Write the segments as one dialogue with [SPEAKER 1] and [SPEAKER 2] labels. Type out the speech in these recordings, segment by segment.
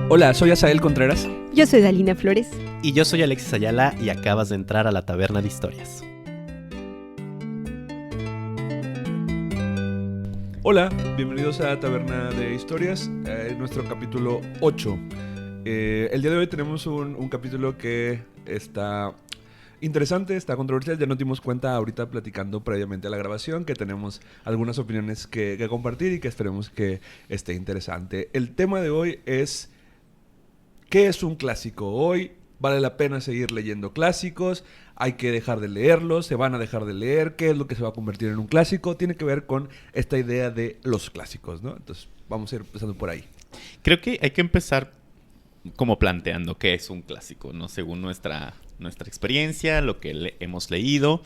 [SPEAKER 1] Hola, soy Asael Contreras.
[SPEAKER 2] Yo soy Dalina Flores.
[SPEAKER 3] Y yo soy Alexis Ayala y acabas de entrar a la Taberna de Historias.
[SPEAKER 1] Hola, bienvenidos a Taberna de Historias, nuestro capítulo 8. El día de hoy tenemos un capítulo que está interesante, está controversial. Ya nos dimos cuenta ahorita platicando previamente a la grabación que tenemos algunas opiniones que compartir y que esperemos que esté interesante. El tema de hoy es: ¿qué es un clásico? Hoy vale la pena seguir leyendo clásicos, hay que dejar de leerlos, se van a dejar de leer, ¿qué es lo que se va a convertir en un clásico? Tiene que ver con esta idea de los clásicos, ¿no? Entonces vamos a ir empezando por ahí.
[SPEAKER 4] Creo que hay que empezar como planteando qué es un clásico, ¿no? Según nuestra experiencia, lo que hemos leído.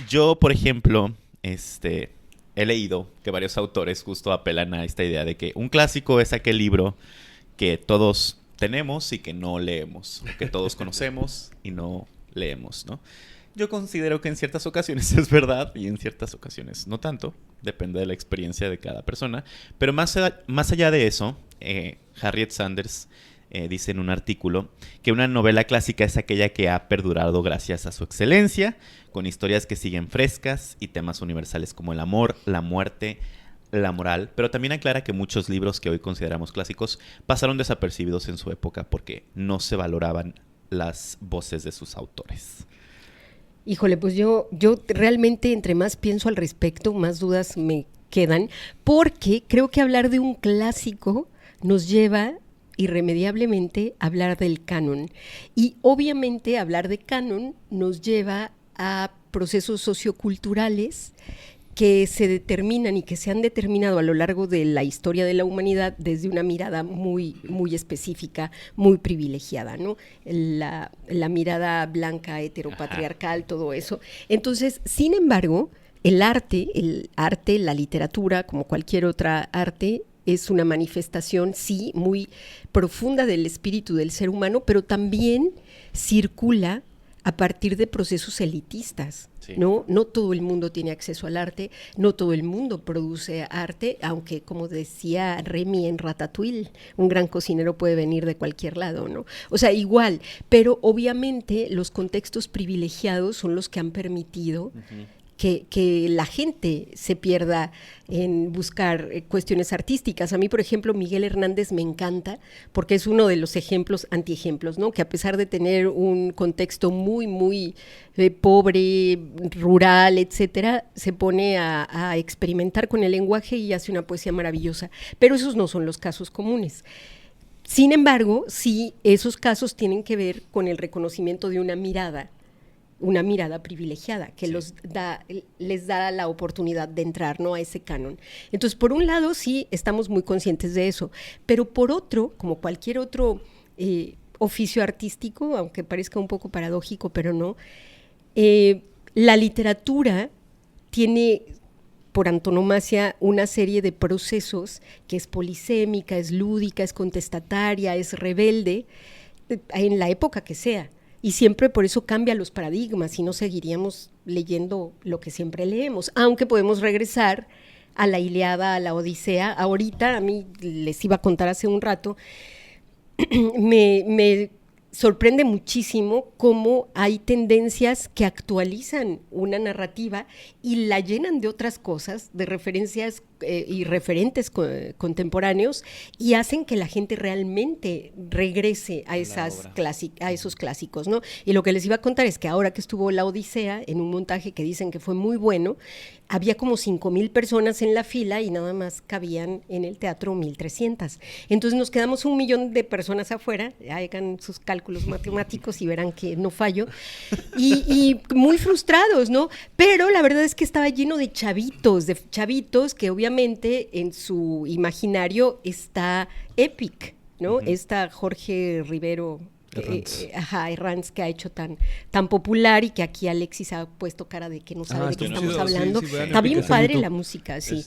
[SPEAKER 4] Yo, por ejemplo, he leído que varios autores justo apelan a esta idea de que un clásico es aquel libro que todos tenemos y que no leemos, o que todos conocemos y no leemos, ¿no? Yo considero que en ciertas ocasiones es verdad y en ciertas ocasiones no tanto, depende de la experiencia de cada persona, pero más allá de eso, Harriet Sanders dice en un artículo que una novela clásica es aquella que ha perdurado gracias a su excelencia, con historias que siguen frescas y temas universales como el amor, la muerte, la moral, pero también aclara que muchos libros que hoy consideramos clásicos pasaron desapercibidos en su época porque no se valoraban las voces de sus autores.
[SPEAKER 2] Híjole, pues yo realmente entre más pienso al respecto, más dudas me quedan, porque creo que hablar de un clásico nos lleva irremediablemente a hablar del canon. Y obviamente hablar de canon nos lleva a procesos socioculturales que se determinan y que se han determinado a lo largo de la historia de la humanidad desde una mirada muy, muy específica, muy privilegiada, ¿no? La mirada blanca, heteropatriarcal, todo eso. Entonces, sin embargo, el arte, la literatura, como cualquier otra arte, es una manifestación, sí, muy profunda del espíritu del ser humano, pero también circula a partir de procesos elitistas, sí. No todo el mundo tiene acceso al arte, no todo el mundo produce arte, aunque como decía Remy en Ratatouille, un gran cocinero puede venir de cualquier lado, ¿no? O sea, igual, pero obviamente los contextos privilegiados son los que han permitido que la gente se pierda en buscar cuestiones artísticas. A mí, por ejemplo, Miguel Hernández me encanta porque es uno de los antiejemplos, ¿no? Que a pesar de tener un contexto muy, muy pobre, rural, etcétera, se pone a experimentar con el lenguaje y hace una poesía maravillosa. Pero esos no son los casos comunes. Sin embargo, sí, esos casos tienen que ver con el reconocimiento de una mirada privilegiada que sí les da la oportunidad de entrar, ¿no?, a ese canon. Entonces, por un lado, sí, estamos muy conscientes de eso, pero por otro, como cualquier otro oficio artístico, aunque parezca un poco paradójico, pero no, la literatura tiene por antonomasia una serie de procesos que es polisémica, es lúdica, es contestataria, es rebelde, en la época que sea. Y siempre por eso cambia los paradigmas y no seguiríamos leyendo lo que siempre leemos, aunque podemos regresar a la Ilíada, a la Odisea. Ahorita, a mí les iba a contar hace un rato, me sorprende muchísimo cómo hay tendencias que actualizan una narrativa y la llenan de otras cosas, de referencias y referentes contemporáneos, y hacen que la gente realmente regrese a esos clásicos, ¿no? Y lo que les iba a contar es que ahora que estuvo la Odisea en un montaje que dicen que fue muy bueno, había como 5,000 personas en la fila y nada más cabían en el teatro 1,300. Entonces nos quedamos 1 millón de personas afuera, hagan sus cálculos matemáticos y verán que no fallo, y muy frustrados, ¿no? Pero la verdad es que estaba lleno de chavitos que obviamente en su imaginario está Epic, ¿no? Está Jorge Rivero Herranz, que ha hecho tan popular y que aquí Alexis ha puesto cara de que no sabe de qué estamos hablando. Sí, está bien padre la música, sí.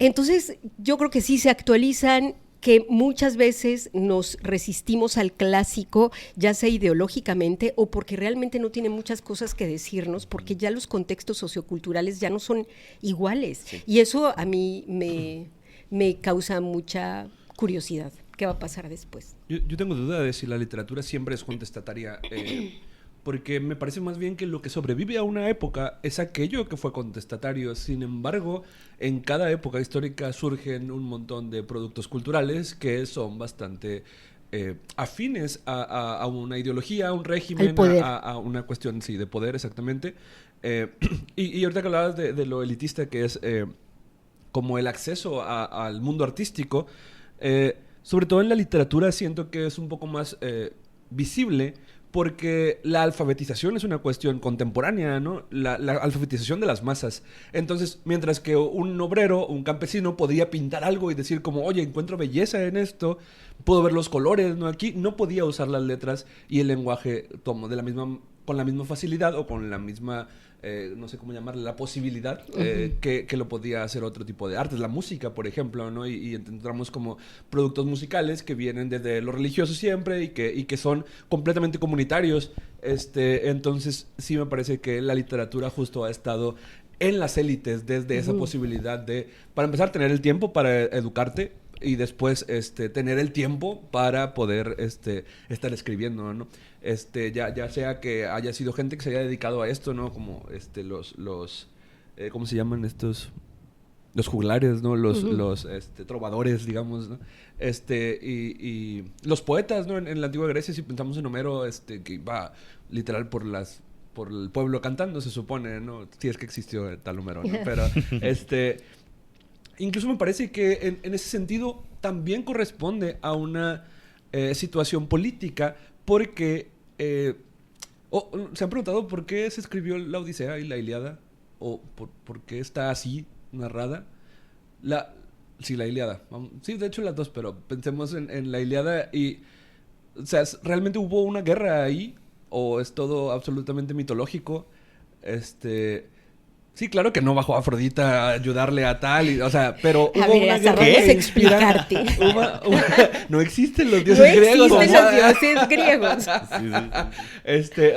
[SPEAKER 2] Entonces, yo creo que sí se actualizan, que muchas veces nos resistimos al clásico, ya sea ideológicamente o porque realmente no tiene muchas cosas que decirnos, porque ya los contextos socioculturales ya no son iguales. Sí. Y eso a mí me causa mucha curiosidad. qué va a pasar después.
[SPEAKER 1] Yo tengo duda de si la literatura siempre es contestataria, porque me parece más bien que lo que sobrevive a una época es aquello que fue contestatario. Sin embargo, en cada época histórica surgen un montón de productos culturales que son bastante afines a una ideología, a un régimen,
[SPEAKER 2] Al poder.
[SPEAKER 1] a una cuestión, sí, de poder, exactamente. Y ahorita que hablabas de lo elitista que es como el acceso al mundo artístico, sobre todo en la literatura siento que es un poco más visible porque la alfabetización es una cuestión contemporánea, ¿no? La alfabetización de las masas. Entonces, mientras que un obrero, un campesino podía pintar algo y decir como, oye, encuentro belleza en esto, puedo ver los colores, ¿no? Aquí no podía usar las letras y el lenguaje con la misma facilidad o con la misma... no sé cómo llamarle, la posibilidad que lo podía hacer otro tipo de artes. La música, por ejemplo, ¿no? Y encontramos como productos musicales que vienen desde lo religioso siempre y que son completamente comunitarios. Entonces, sí me parece que la literatura justo ha estado en las élites desde esa posibilidad de, para empezar, tener el tiempo para educarte y después tener el tiempo para poder estar escribiendo, ¿no? Ya sea que haya sido gente que se haya dedicado a esto, ¿no? Como los ¿cómo se llaman estos? Los juglares, ¿no? Los trovadores, digamos, ¿no? Y los poetas, ¿no? En la antigua Grecia, si pensamos en Homero, que iba literal por el pueblo cantando, se supone, ¿no? Si es que existió tal Homero, ¿no? Pero, incluso me parece que en ese sentido también corresponde a una situación política porque ¿se han preguntado por qué se escribió la Odisea y la Ilíada? ¿O por qué está así narrada? Sí, la Ilíada. Sí, de hecho las dos, pero pensemos en la Ilíada y... O sea, ¿realmente hubo una guerra ahí? ¿O es todo absolutamente mitológico? Sí, claro que no bajó Afrodita a ayudarle a tal, o sea, pero
[SPEAKER 2] A
[SPEAKER 1] hubo
[SPEAKER 2] ver,
[SPEAKER 1] una
[SPEAKER 2] hasta
[SPEAKER 1] guerra
[SPEAKER 2] vamos a
[SPEAKER 1] que inspira-
[SPEAKER 2] explicarte.
[SPEAKER 1] no existen los
[SPEAKER 2] No
[SPEAKER 1] dioses griegos.
[SPEAKER 2] existen
[SPEAKER 1] o sea,
[SPEAKER 2] los dioses griegos.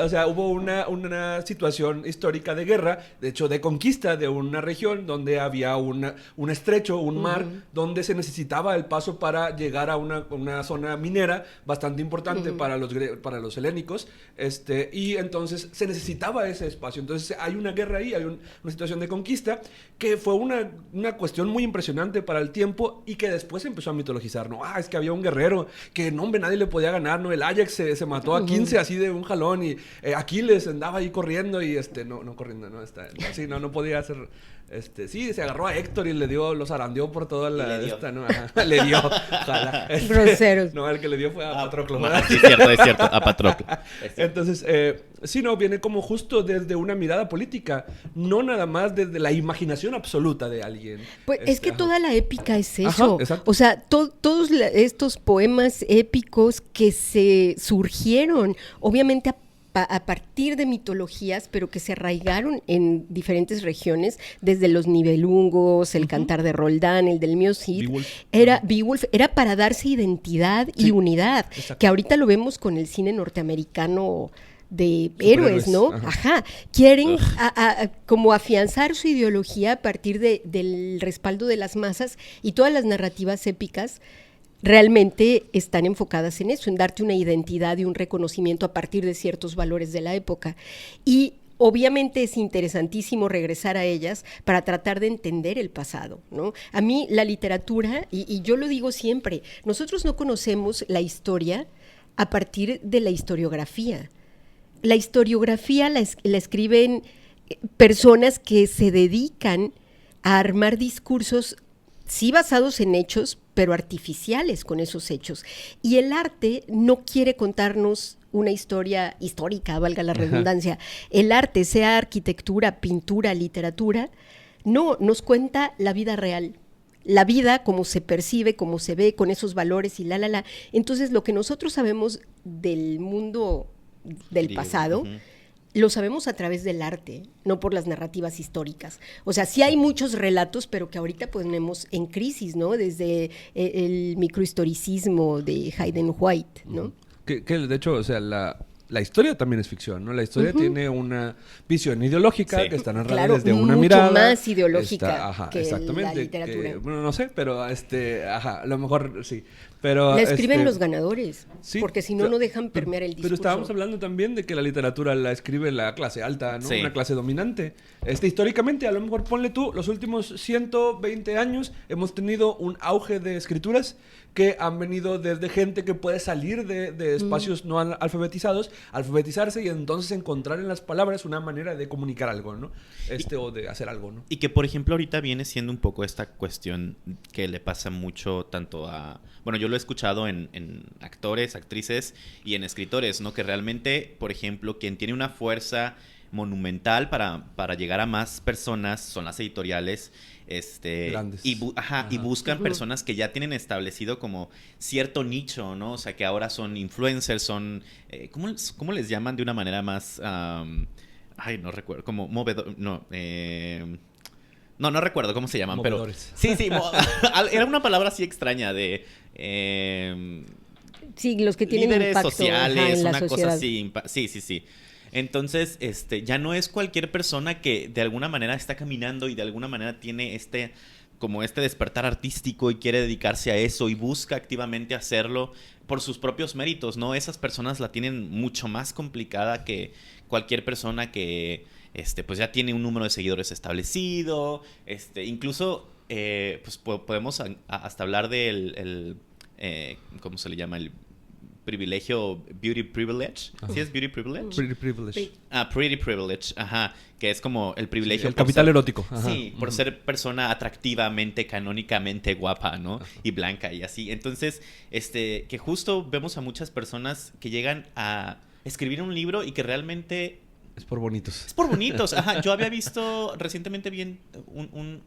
[SPEAKER 1] o sea, hubo una situación histórica de guerra, de hecho de conquista de una región donde había un estrecho, un mar, donde se necesitaba el paso para llegar a una zona minera bastante importante para los helénicos, y entonces se necesitaba ese espacio. Entonces hay una guerra ahí, hay una situación de conquista que fue una cuestión muy impresionante para el tiempo y que después se empezó a mitologizar, ¿no? Es que había un guerrero que, no, hombre, nadie le podía ganar, ¿no? El Ajax se mató a 15 así de un jalón y Aquiles andaba ahí corriendo y no corriendo, ¿no? Así, no podía hacer... sí, se agarró a Héctor y lo zarandeó por toda la... ¿no? Ajá, le dio, ojalá.
[SPEAKER 2] Groseros.
[SPEAKER 1] No, el que le dio fue a Patroclo.
[SPEAKER 4] Sí, es cierto, a Patroclo.
[SPEAKER 1] Entonces, sí, no, viene como justo desde una mirada política, no nada más desde la imaginación absoluta de alguien.
[SPEAKER 2] Pues es que
[SPEAKER 1] ajá.
[SPEAKER 2] toda la épica es eso.
[SPEAKER 1] Ajá, exacto.
[SPEAKER 2] O sea, todos estos poemas épicos que se surgieron, obviamente a partir de mitologías, pero que se arraigaron en diferentes regiones, desde los Nibelungos, el Cantar de Roldán, el del Mío Cid, Beowulf, era para darse identidad y unidad,
[SPEAKER 1] exacto.
[SPEAKER 2] que ahorita lo vemos con el cine norteamericano de héroes, ¿no?
[SPEAKER 1] Ajá.
[SPEAKER 2] Quieren como afianzar su ideología a partir del respaldo de las masas, y todas las narrativas épicas realmente están enfocadas en eso, en darte una identidad y un reconocimiento a partir de ciertos valores de la época. Y obviamente es interesantísimo regresar a ellas para tratar de entender el pasado, ¿no? A mí la literatura, y yo lo digo siempre, nosotros no conocemos la historia a partir de la historiografía. La historiografía la escriben personas que se dedican a armar discursos, sí basados en hechos, pero artificiales con esos hechos. Y el arte no quiere contarnos una historia histórica, valga la redundancia. El arte, sea arquitectura, pintura, literatura, no, nos cuenta la vida real. La vida como se percibe, como se ve, con esos valores y la. Entonces, lo que nosotros sabemos del mundo del pasado, lo sabemos a través del arte, no por las narrativas históricas. O sea, sí hay muchos relatos, pero que ahorita ponemos en crisis, ¿no? Desde el microhistoricismo de Hayden White, ¿no?
[SPEAKER 1] Que de hecho, o sea, la la historia también es ficción, ¿no? La historia tiene una visión ideológica
[SPEAKER 4] Sí.
[SPEAKER 1] que está narrada
[SPEAKER 2] Claro,
[SPEAKER 1] desde una
[SPEAKER 2] mucho
[SPEAKER 1] mirada.
[SPEAKER 2] más ideológica que la
[SPEAKER 1] exactamente,
[SPEAKER 2] literatura.
[SPEAKER 1] bueno, no sé, pero a lo mejor sí. Pero,
[SPEAKER 2] La escriben los ganadores,
[SPEAKER 1] sí,
[SPEAKER 2] porque si no, no dejan permear el discurso.
[SPEAKER 1] Pero estábamos hablando también de que la literatura la escribe la clase alta, ¿no?
[SPEAKER 4] Sí.
[SPEAKER 1] Una clase dominante. Históricamente, a lo mejor ponle tú, los últimos 120 años hemos tenido un auge de escrituras que han venido desde gente que puede salir de espacios no alfabetizados, alfabetizarse y entonces encontrar en las palabras una manera de comunicar algo, ¿no? O de hacer algo, ¿no?
[SPEAKER 4] Y que, por ejemplo, ahorita viene siendo un poco esta cuestión que le pasa mucho tanto a... Bueno, yo lo he escuchado en actores, actrices y en escritores, ¿no? Que realmente, por ejemplo, quien tiene una fuerza monumental para llegar a más personas son las editoriales.
[SPEAKER 1] Grandes.
[SPEAKER 4] Y buscan personas que ya tienen establecido como cierto nicho, ¿no? O sea, que ahora son influencers, son... ¿cómo les llaman de una manera más... no recuerdo, como movedor... No, no recuerdo cómo se llaman,
[SPEAKER 1] Movedores.
[SPEAKER 4] pero... Sí, era una palabra así extraña de...
[SPEAKER 2] Sí, los que tienen
[SPEAKER 4] líderes
[SPEAKER 2] impacto
[SPEAKER 4] sociales,
[SPEAKER 2] en la
[SPEAKER 4] una
[SPEAKER 2] sociedad.
[SPEAKER 4] cosa así. Sí. Entonces, ya no es cualquier persona que de alguna manera está caminando y de alguna manera tiene como este despertar artístico y quiere dedicarse a eso y busca activamente hacerlo por sus propios méritos, ¿no? Esas personas la tienen mucho más complicada que cualquier persona que, pues ya tiene un número de seguidores establecido, incluso, pues podemos hasta hablar del, ¿cómo se le llama? El privilegio, beauty privilege.
[SPEAKER 1] Ajá.
[SPEAKER 4] ¿Sí es beauty privilege?
[SPEAKER 1] Pretty privilege.
[SPEAKER 4] Pretty privilege, ajá, que es como el privilegio.
[SPEAKER 1] El capital erótico. Ajá.
[SPEAKER 4] Sí, por ser persona atractivamente, canónicamente guapa, ¿no? Ajá. Y blanca y así. Entonces, que justo vemos a muchas personas que llegan a escribir un libro y que realmente...
[SPEAKER 1] Es por bonitos.
[SPEAKER 4] Es por bonitos, ajá. Yo había visto recientemente bien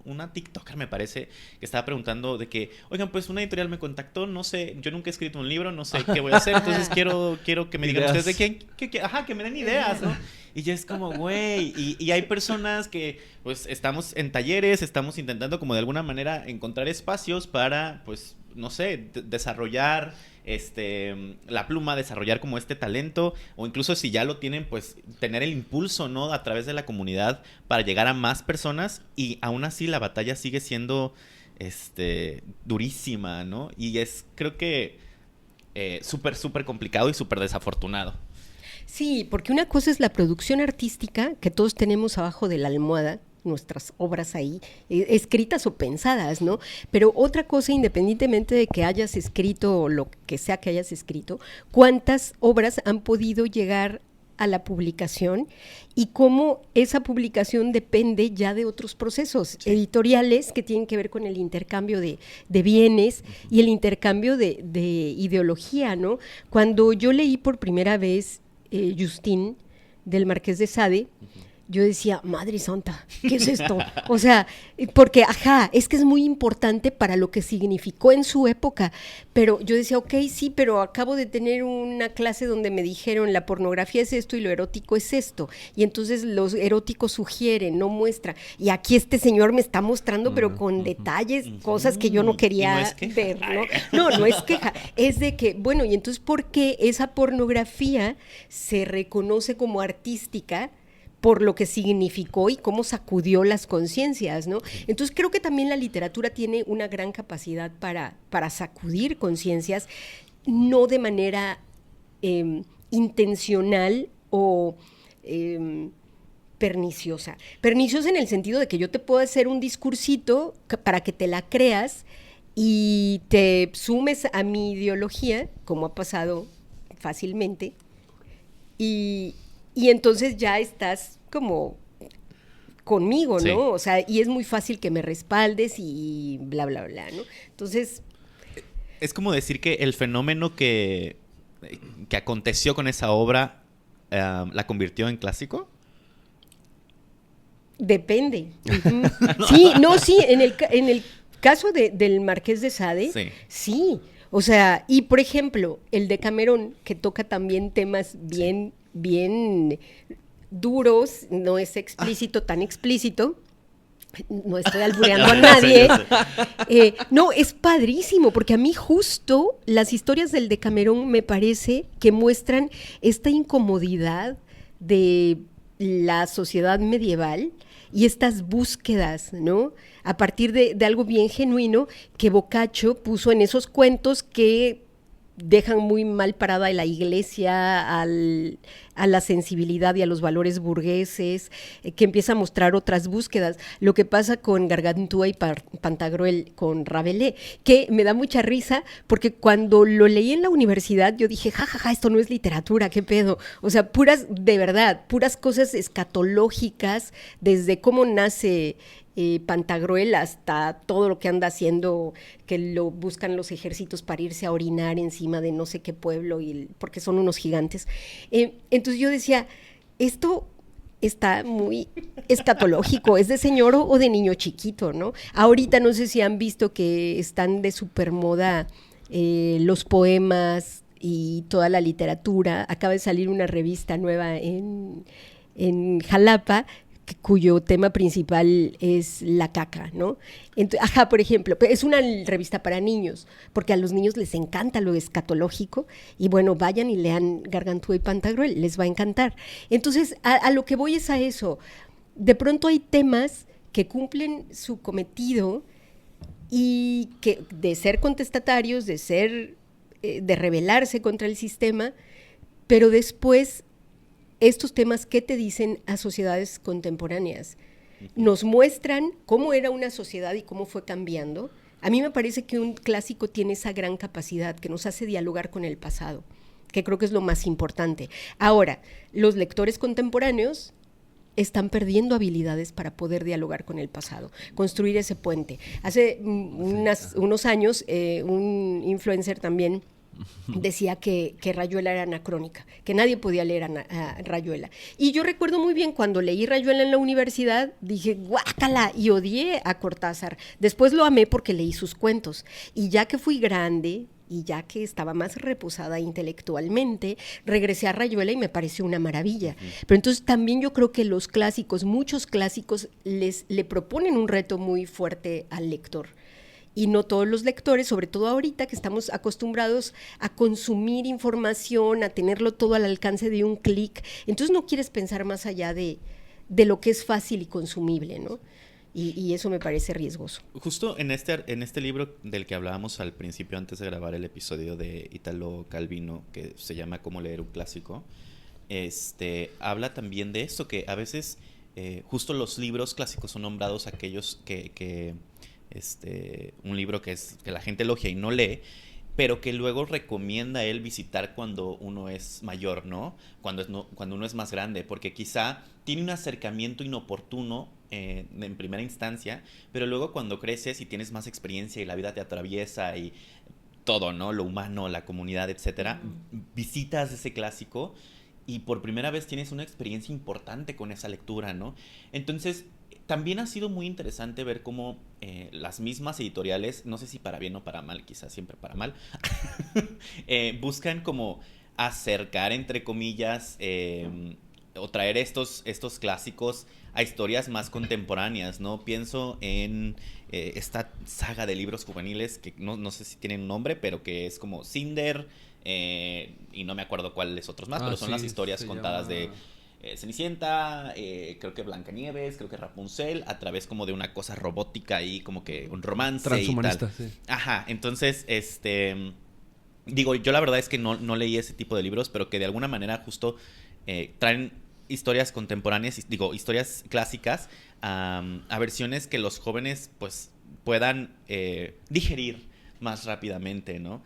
[SPEAKER 4] una TikToker, me parece, que estaba preguntando de que, oigan, pues una editorial me contactó, no sé, yo nunca he escrito un libro, no sé qué voy a hacer, entonces quiero que me digan
[SPEAKER 1] ideas.
[SPEAKER 4] ustedes de que me den ideas, ¿no? Y ya es como, güey, y hay personas que, pues, estamos en talleres, estamos intentando como de alguna manera encontrar espacios para, pues, no sé, desarrollar la pluma, desarrollar como este talento, o incluso si ya lo tienen, pues tener el impulso, ¿no? A través de la comunidad para llegar a más personas, y aún así la batalla sigue siendo durísima, ¿no? Y creo que súper complicado y súper desafortunado.
[SPEAKER 2] Sí, porque una cosa es la producción artística que todos tenemos abajo de la almohada, nuestras obras ahí, escritas o pensadas, ¿no? Pero otra cosa, independientemente de que hayas escrito lo que sea que hayas escrito, ¿cuántas obras han podido llegar a la publicación y cómo esa publicación depende ya de otros procesos editoriales que tienen que ver con el intercambio de bienes y el intercambio de ideología, ¿no? Cuando yo leí por primera vez Justine del Marqués de Sade, yo decía, Madre Santa, ¿qué es esto? O sea, porque, es que es muy importante para lo que significó en su época, pero yo decía, ok, sí, pero acabo de tener una clase donde me dijeron la pornografía es esto y lo erótico es esto, y entonces los eróticos sugieren, no muestra, y aquí este señor me está mostrando, pero con detalles, cosas que yo no quería ver, ¿no? No es queja, es de que, bueno, y entonces, ¿por qué esa pornografía se reconoce como artística? Por lo que significó y cómo sacudió las conciencias, ¿no? Entonces creo que también la literatura tiene una gran capacidad para sacudir conciencias, no de manera intencional o perniciosa. Perniciosa en el sentido de que yo te puedo hacer un discursito para que te la creas y te sumes a mi ideología, como ha pasado fácilmente, y entonces ya estás como conmigo, ¿no?
[SPEAKER 4] Sí.
[SPEAKER 2] O sea, y es muy fácil que me respaldes y bla, bla, bla, ¿no? Entonces...
[SPEAKER 4] Es como decir que el fenómeno que aconteció con esa obra la convirtió en clásico.
[SPEAKER 2] Depende. Uh-huh. Sí, en el caso del Marqués de Sade, sí. O sea, y por ejemplo, el de Cameron, que toca también temas bien duros, no es explícito, tan explícito, No estoy albureando a
[SPEAKER 4] Ya sé,
[SPEAKER 2] nadie.
[SPEAKER 4] ya sé.
[SPEAKER 2] No, es padrísimo, porque a mí justo las historias del Decamerón me parece que muestran esta incomodidad de la sociedad medieval y estas búsquedas, ¿no? A partir de algo bien genuino que Boccaccio puso en esos cuentos que dejan muy mal parada a la iglesia, a la sensibilidad y a los valores burgueses, que empieza a mostrar otras búsquedas. Lo que pasa con Gargantúa y Pantagruel con Rabelais, que me da mucha risa, porque cuando lo leí en la universidad, yo dije, jajaja, esto no es literatura, qué pedo. O sea, puras, de verdad, puras cosas escatológicas, desde cómo nace Pantagruel hasta todo lo que anda haciendo, que lo buscan los ejércitos para irse a orinar encima de no sé qué pueblo, porque son unos gigantes. Entonces yo decía, esto está muy escatológico, ¿es de señor o de niño chiquito, no? Ahorita no sé si han visto que están de supermoda los poemas y toda la literatura. Acaba de salir una revista nueva en Jalapa, cuyo tema principal es la caca, ¿no? Por ejemplo, es una revista para niños, porque a los niños les encanta lo escatológico, y bueno, vayan y lean Gargantúa y Pantagruel, les va a encantar. Entonces, a lo que voy es a eso. De pronto hay temas que cumplen su cometido y que de ser contestatarios, de rebelarse contra el sistema, pero después estos temas, ¿qué te dicen a sociedades contemporáneas? Nos muestran cómo era una sociedad y cómo fue cambiando. A mí me parece que un clásico tiene esa gran capacidad que nos hace dialogar con el pasado, que creo que es lo más importante. Ahora, los lectores contemporáneos están perdiendo habilidades para poder dialogar con el pasado, construir ese puente. Hace unos años, un influencer también decía que Rayuela era anacrónica, que nadie podía leer a Rayuela. Y yo recuerdo muy bien cuando leí Rayuela en la universidad, dije, guácala, y odié a Cortázar. Después lo amé porque leí sus cuentos. Y ya que fui grande y ya que estaba más reposada intelectualmente, regresé a Rayuela y me pareció una maravilla. Pero entonces también yo creo que los clásicos, muchos clásicos, le proponen un reto muy fuerte al lector. Y no todos los lectores, sobre todo ahorita que estamos acostumbrados a consumir información, a tenerlo todo al alcance de un clic, entonces no quieres pensar más allá de lo que es fácil y consumible, ¿no? Y eso me parece riesgoso.
[SPEAKER 4] Justo en este libro del que hablábamos al principio, antes de grabar el episodio de Italo Calvino, que se llama Cómo leer un clásico, habla también de esto, que a veces justo los libros clásicos son nombrados aquellos que un libro que la gente elogia y no lee, pero que luego recomienda él visitar cuando uno es mayor, ¿no? Cuando uno es más grande, porque quizá tiene un acercamiento inoportuno en primera instancia, pero luego cuando creces y tienes más experiencia y la vida te atraviesa y todo, ¿no? Lo humano, la comunidad, etcétera, visitas ese clásico y por primera vez tienes una experiencia importante con esa lectura, ¿no? Entonces, también ha sido muy interesante ver cómo las mismas editoriales, no sé si para bien o para mal, quizás siempre para mal, buscan como acercar, entre comillas, o traer estos clásicos a historias más contemporáneas, ¿no? Pienso en esta saga de libros juveniles que no sé si tienen un nombre, pero que es como Cinder, y no me acuerdo cuáles otros más, pero son las historias contadas de Cenicienta, creo que Blancanieves, creo que Rapunzel, a través como de una cosa robótica y como que un romance
[SPEAKER 1] transhumanista,
[SPEAKER 4] y tal.
[SPEAKER 1] sí.
[SPEAKER 4] Ajá, entonces, digo, yo la verdad es que no leí ese tipo de libros, pero que de alguna manera justo traen historias contemporáneas, historias clásicas a versiones que los jóvenes pues puedan digerir más rápidamente, ¿no?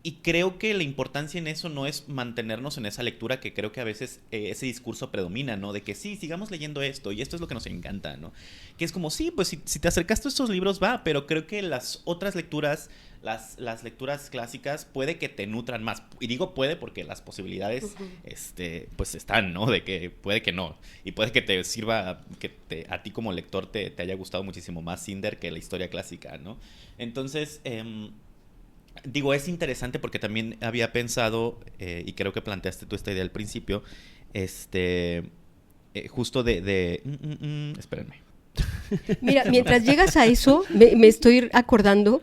[SPEAKER 4] Y creo que la importancia en eso no es mantenernos en esa lectura, que creo que a veces ese discurso predomina, ¿no? De que sí, sigamos leyendo esto y esto es lo que nos encanta, ¿no? Que es como, sí, pues si te acercaste a estos libros va, pero creo que las otras lecturas, las lecturas clásicas puede que te nutran más. Y digo puede porque las posibilidades, pues están, ¿no? De que puede que no. Y puede que te sirva, a ti como lector te haya gustado muchísimo más Cinder que la historia clásica, ¿no? Entonces, digo, es interesante porque también había pensado, y creo que planteaste tú esta idea al principio, justo espérenme.
[SPEAKER 2] Mira, mientras llegas a eso, me estoy acordando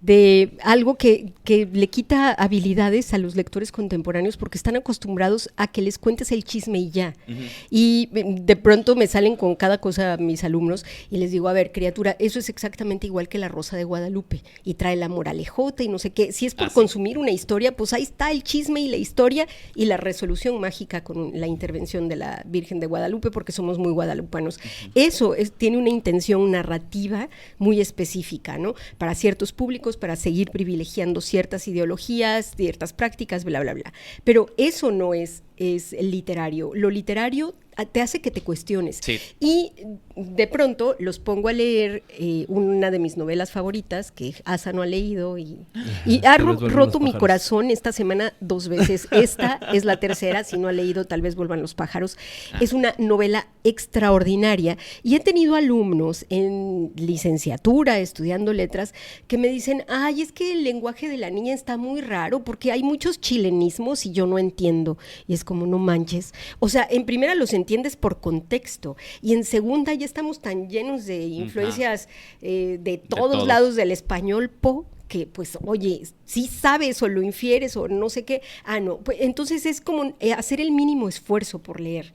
[SPEAKER 2] de algo que le quita habilidades a los lectores contemporáneos porque están acostumbrados a que les cuentes el chisme y ya.
[SPEAKER 4] Ujú.
[SPEAKER 2] Y de pronto me salen con cada cosa mis alumnos y les digo, a ver, criatura, eso es exactamente igual que La Rosa de Guadalupe y trae la moralejota y no sé qué. Si es por
[SPEAKER 4] Sí.
[SPEAKER 2] consumir una historia, pues ahí está el chisme y la historia y la resolución mágica con la intervención de la Virgen de Guadalupe porque somos muy guadalupanos. Eso tiene una intención narrativa muy específica, ¿no? Para ciertos públicos, para seguir privilegiando ciertas ideologías, ciertas prácticas, bla, bla, bla. Pero eso no es literario. Lo literario te hace que te cuestiones.
[SPEAKER 4] Sí.
[SPEAKER 2] Y de pronto los pongo a leer una de mis novelas favoritas, que Asa no ha leído, y ha
[SPEAKER 1] Tal vez vuelvan
[SPEAKER 2] roto
[SPEAKER 1] los
[SPEAKER 2] mi
[SPEAKER 1] pájaros.
[SPEAKER 2] corazón esta semana 2 veces. Esta es la tercera, si no ha leído, tal vez vuelvan los pájaros. Es una novela extraordinaria. Y he tenido alumnos en licenciatura, estudiando letras, que me dicen, ay, es que el lenguaje de la niña está muy raro, porque hay muchos chilenismos y yo no entiendo. Y es como, no manches. O sea, en primera los entiendes por contexto y en segunda ya estamos tan llenos de influencias de todos lados del español que pues oye, si sabes o lo infieres o no sé qué, no, pues entonces es como hacer el mínimo esfuerzo por leer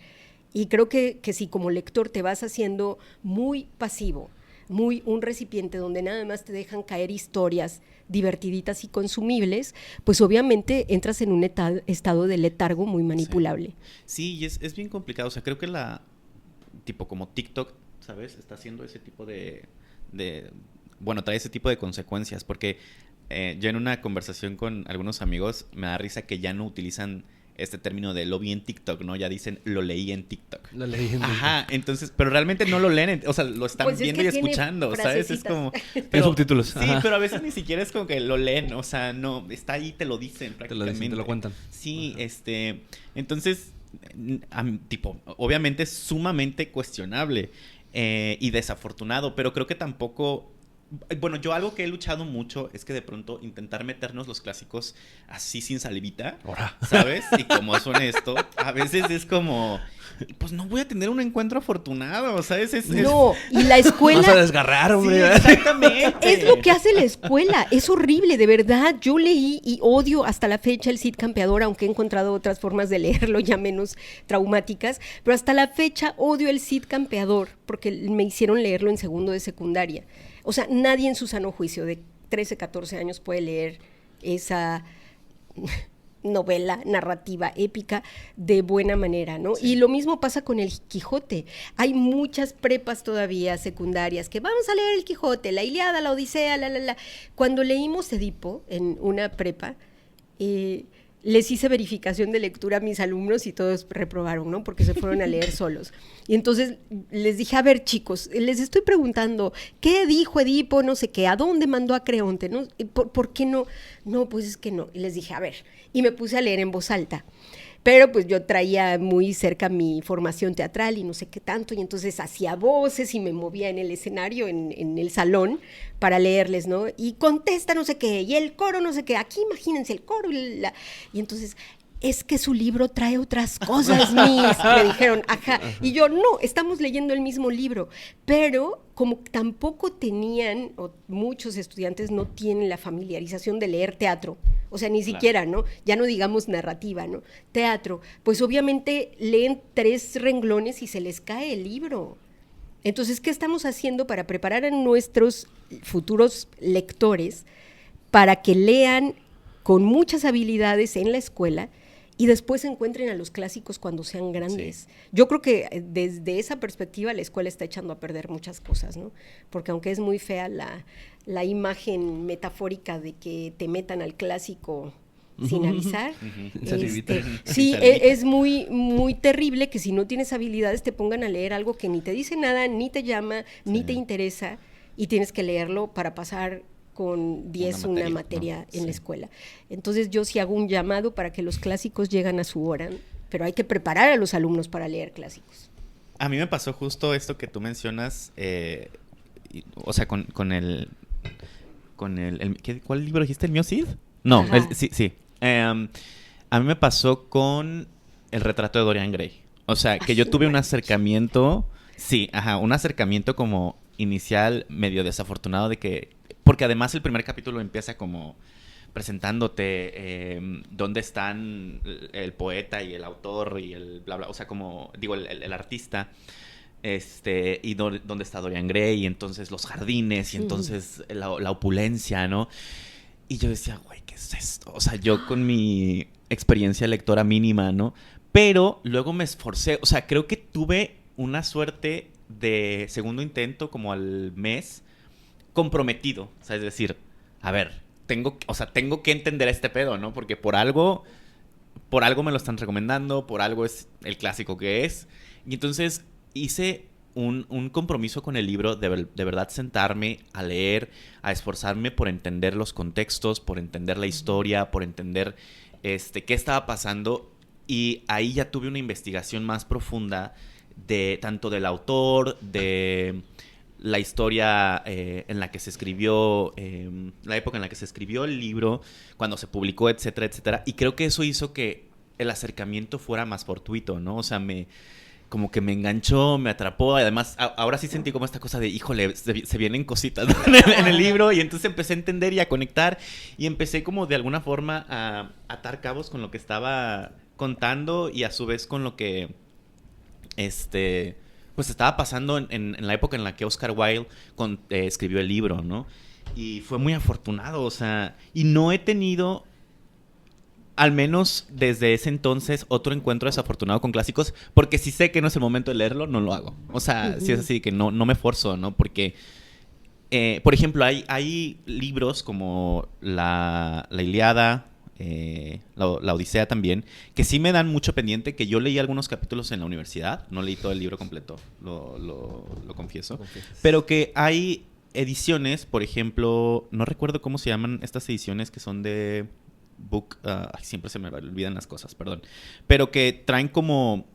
[SPEAKER 2] y creo que si como lector te vas haciendo muy pasivo, muy un recipiente donde nada más te dejan caer historias divertiditas y consumibles, pues obviamente entras en un estado de letargo muy manipulable.
[SPEAKER 4] Sí, y es bien complicado. O sea, creo que tipo como TikTok, ¿sabes? Está haciendo ese tipo bueno, trae ese tipo de consecuencias. Porque yo en una conversación con algunos amigos me da risa que ya no utilizan este término de lo vi en TikTok, ¿no? Ya dicen lo leí en TikTok.
[SPEAKER 1] La leyenda.
[SPEAKER 4] Ajá, entonces, pero realmente no lo leen, o sea, lo están
[SPEAKER 2] Pues es
[SPEAKER 4] viendo
[SPEAKER 2] que
[SPEAKER 4] y
[SPEAKER 2] tiene
[SPEAKER 4] escuchando, ¿sabes? Es
[SPEAKER 2] frasecitas.
[SPEAKER 4] como...
[SPEAKER 1] Tiene subtítulos.
[SPEAKER 4] Sí,
[SPEAKER 1] Ajá.
[SPEAKER 4] pero a veces ni siquiera es como que lo leen, o sea, no, está ahí, te lo dicen
[SPEAKER 1] Te lo
[SPEAKER 4] prácticamente.
[SPEAKER 1] dicen, te lo cuentan.
[SPEAKER 4] Sí, entonces, tipo, obviamente es sumamente cuestionable y desafortunado, pero creo que tampoco... Bueno, yo algo que he luchado mucho es que de pronto intentar meternos los clásicos así sin salivita,
[SPEAKER 1] Ahora.
[SPEAKER 4] ¿sabes? Y como suena esto, a veces es como, pues no voy a tener un encuentro afortunado, ¿sabes?
[SPEAKER 2] No, y la escuela...
[SPEAKER 1] Vas a desgarrar,
[SPEAKER 4] Sí,
[SPEAKER 1] hombre.
[SPEAKER 4] exactamente.
[SPEAKER 2] Es lo que hace la escuela, es horrible, de verdad. Yo leí y odio hasta la fecha el Cid Campeador, aunque he encontrado otras formas de leerlo ya menos traumáticas, pero hasta la fecha odio el Cid Campeador porque me hicieron leerlo en segundo de secundaria. O sea, nadie en su sano juicio de 13, 14 años puede leer esa novela narrativa épica de buena manera, ¿no?
[SPEAKER 4] Sí.
[SPEAKER 2] Y lo mismo pasa con el Quijote. Hay muchas prepas todavía secundarias que vamos a leer el Quijote, la Ilíada, la Odisea, Cuando leímos Edipo en una prepa, les hice verificación de lectura a mis alumnos y todos reprobaron, ¿no? Porque se fueron a leer solos. Y entonces les dije, a ver, chicos, les estoy preguntando, ¿qué dijo Edipo? No sé qué, ¿a dónde mandó a Creonte? ¿No? ¿Por qué no? No, pues es que no. Y les dije, a ver, y me puse a leer en voz alta. Pero pues yo traía muy cerca mi formación teatral y no sé qué tanto, y entonces hacía voces y me movía en el escenario, en el salón, para leerles, ¿no? Y contesta no sé qué, y el coro no sé qué, aquí imagínense el coro, y entonces... Es que su libro trae otras cosas, Miss, me dijeron, ajá. Y yo, no, estamos leyendo el mismo libro. Pero como tampoco tenían, o muchos estudiantes no tienen la familiarización de leer teatro, o sea, ni siquiera, ¿no? Ya no digamos narrativa, ¿no? Teatro, pues obviamente leen 3 renglones y se les cae el libro. Entonces, ¿qué estamos haciendo para preparar a nuestros futuros lectores para que lean con muchas habilidades en la escuela y después encuentren a los clásicos cuando sean grandes?
[SPEAKER 4] Sí.
[SPEAKER 2] Yo creo que desde esa perspectiva la escuela está echando a perder muchas cosas, ¿no? Porque aunque es muy fea la imagen metafórica de que te metan al clásico sin avisar,
[SPEAKER 1] Salivita.
[SPEAKER 2] sí,
[SPEAKER 4] Salivita.
[SPEAKER 2] es muy, muy terrible que si no tienes habilidades te pongan a leer algo que ni te dice nada, ni te llama, ni te interesa, y tienes que leerlo para pasar con 10 una materia
[SPEAKER 4] ¿no?
[SPEAKER 2] en la escuela. Entonces yo sí hago un llamado para que los clásicos lleguen a su hora, pero hay que preparar a los alumnos para leer clásicos.
[SPEAKER 4] A mí me pasó justo esto que tú mencionas, o sea, con el ¿cuál libro dijiste? ¿El mío Cid? No,
[SPEAKER 2] Ajá.
[SPEAKER 4] sí. A mí me pasó con El retrato de Dorian Gray. O sea, que yo tuve un acercamiento Sí, ajá, un acercamiento como inicial medio desafortunado de que... Porque además el primer capítulo empieza como presentándote dónde están el poeta y el autor y el bla bla, o sea, como digo, el artista, y dónde está Dorian Gray, y entonces los jardines, y entonces la opulencia, ¿no? Y yo decía, güey, ¿qué es esto? O sea, yo con mi experiencia lectora mínima, ¿no? Pero luego me esforcé, o sea, creo que tuve una suerte de segundo intento como al mes comprometido, o sea, es decir, a ver, tengo que entender este pedo, ¿no? Porque por algo me lo están recomendando, por algo es el clásico que es. Y entonces hice un compromiso con el libro de verdad sentarme a leer, a esforzarme por entender los contextos, por entender la historia, por entender qué estaba pasando. Y ahí ya tuve una investigación más profunda de tanto del autor, de la historia en la que se escribió, la época en la que se escribió el libro, cuando se publicó, etcétera, etcétera. Y creo que eso hizo que el acercamiento fuera más fortuito, ¿no? O sea, como que me enganchó, me atrapó. Además, ahora sí sentí como esta cosa de, híjole, se vienen cositas, ¿no? en el libro. Y entonces empecé a entender y a conectar. Y empecé como de alguna forma a atar cabos con lo que estaba contando y a su vez con lo que pues estaba pasando en la época en la que Oscar Wilde escribió el libro, ¿no? Y fue muy afortunado, o sea, y no he tenido, al menos desde ese entonces, otro encuentro desafortunado con clásicos, porque si sé que no es el momento de leerlo, no lo hago. O sea, si es así, que no me esfuerzo, ¿no? Porque, por ejemplo, hay libros como la Ilíada, la Odisea también, que sí me dan mucho pendiente, que yo leí algunos capítulos en la universidad, no leí todo el libro completo, lo confieso, pero que hay ediciones, por ejemplo, no recuerdo cómo se llaman estas ediciones que son de book, siempre se me olvidan las cosas, perdón, pero que traen como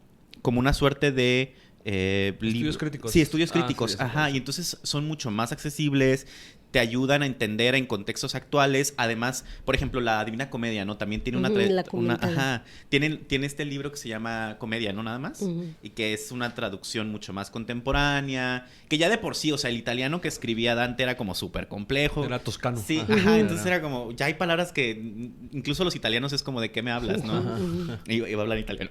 [SPEAKER 4] una suerte de
[SPEAKER 1] estudios críticos.
[SPEAKER 4] Sí, estudios críticos,
[SPEAKER 1] sí,
[SPEAKER 4] ajá, y entonces son mucho más accesibles, te ayudan a entender en contextos actuales. Además, por ejemplo, la Divina Comedia, ¿no? También tiene tiene este libro que se llama Comedia, ¿no? Nada más. Y que es una traducción mucho más contemporánea, que ya de por sí, o sea, el italiano que escribía Dante era como súper complejo.
[SPEAKER 1] Era toscano.
[SPEAKER 4] Sí, ajá, entonces era como, ya hay palabras que incluso los italianos es como, ¿de qué me hablas, no? Y iba a hablar italiano.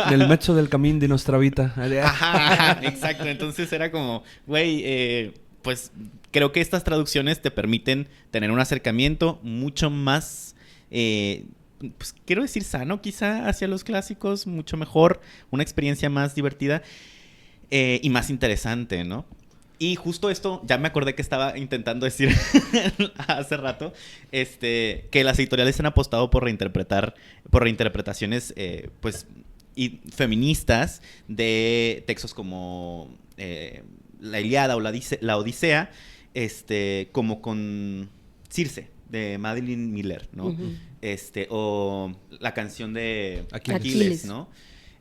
[SPEAKER 1] Del mezzo del camín de nuestra vida.
[SPEAKER 4] Ajá, exacto. Entonces era como, güey, pues creo que estas traducciones te permiten tener un acercamiento mucho más, pues quiero decir sano quizá hacia los clásicos, mucho mejor, una experiencia más divertida y más interesante, ¿no? Y justo esto, ya me acordé que estaba intentando decir hace rato, que las editoriales han apostado por reinterpretaciones, pues, y feministas de textos como la Ilíada o la Odisea, como con Circe, de Madeline Miller, ¿no? O la canción de Aquiles, ¿no?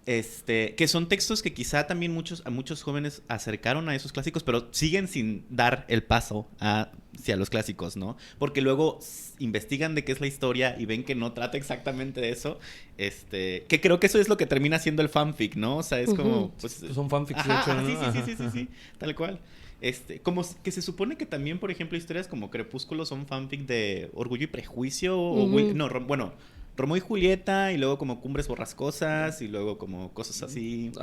[SPEAKER 4] Que son textos que quizá también a muchos jóvenes acercaron a esos clásicos, pero siguen sin dar el paso hacia los clásicos, ¿no? Porque luego investigan de qué es la historia y ven que no trata exactamente de eso, que creo que eso es lo que termina siendo el fanfic, ¿no? O sea, es como... Pues
[SPEAKER 1] son fanfics,
[SPEAKER 4] ajá,
[SPEAKER 1] de hecho, ¿no?
[SPEAKER 4] Sí, tal cual. Como que se supone que también, por ejemplo, historias como Crepúsculo son fanfic de Orgullo y Prejuicio, Romeo y Julieta, y luego como Cumbres Borrascosas, y luego como cosas así.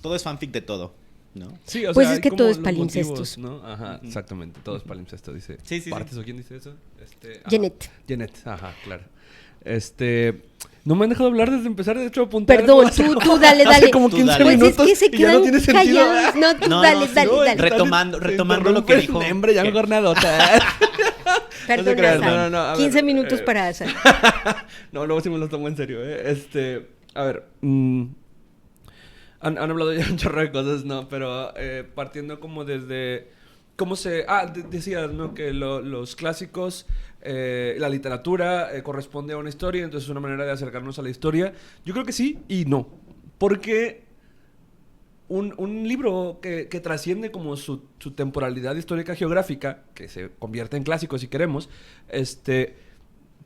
[SPEAKER 4] Todo es fanfic de todo, ¿no?
[SPEAKER 1] Sí, o
[SPEAKER 2] pues
[SPEAKER 1] sea,
[SPEAKER 2] es que
[SPEAKER 1] hay
[SPEAKER 2] todo
[SPEAKER 1] como
[SPEAKER 2] es
[SPEAKER 1] los
[SPEAKER 2] palimpsestos.
[SPEAKER 1] motivos, ¿no? Ajá, exactamente, todo es palimpsesto, dice.
[SPEAKER 4] Sí.
[SPEAKER 1] ¿Partes o quién dice eso?
[SPEAKER 2] Janet.
[SPEAKER 1] Janet, ajá, claro. No me han dejado hablar desde empezar, de hecho, apuntar.
[SPEAKER 2] Perdón, tú dale.
[SPEAKER 1] Hace como 15
[SPEAKER 2] pues
[SPEAKER 1] minutos
[SPEAKER 2] es que se
[SPEAKER 1] y ya no tiene
[SPEAKER 2] quedan
[SPEAKER 1] sentido.
[SPEAKER 2] callados. No, tú dale.
[SPEAKER 4] Retomando lo que dijo.
[SPEAKER 1] Hombre, ya mejor nadota.
[SPEAKER 2] Perdón,
[SPEAKER 1] no creas,
[SPEAKER 2] Asa.
[SPEAKER 1] no, a
[SPEAKER 2] 15
[SPEAKER 1] ver,
[SPEAKER 2] minutos para Asa.
[SPEAKER 1] No, luego sí me lo tomo en serio, A ver, han hablado ya un chorro de cosas, ¿no? Pero partiendo como desde... ¿Cómo se...? Decías, ¿no? Que los clásicos, la literatura corresponde a una historia, entonces es una manera de acercarnos a la historia. Yo creo que sí y no. Porque un libro que trasciende como su temporalidad histórica geográfica, que se convierte en clásico si queremos,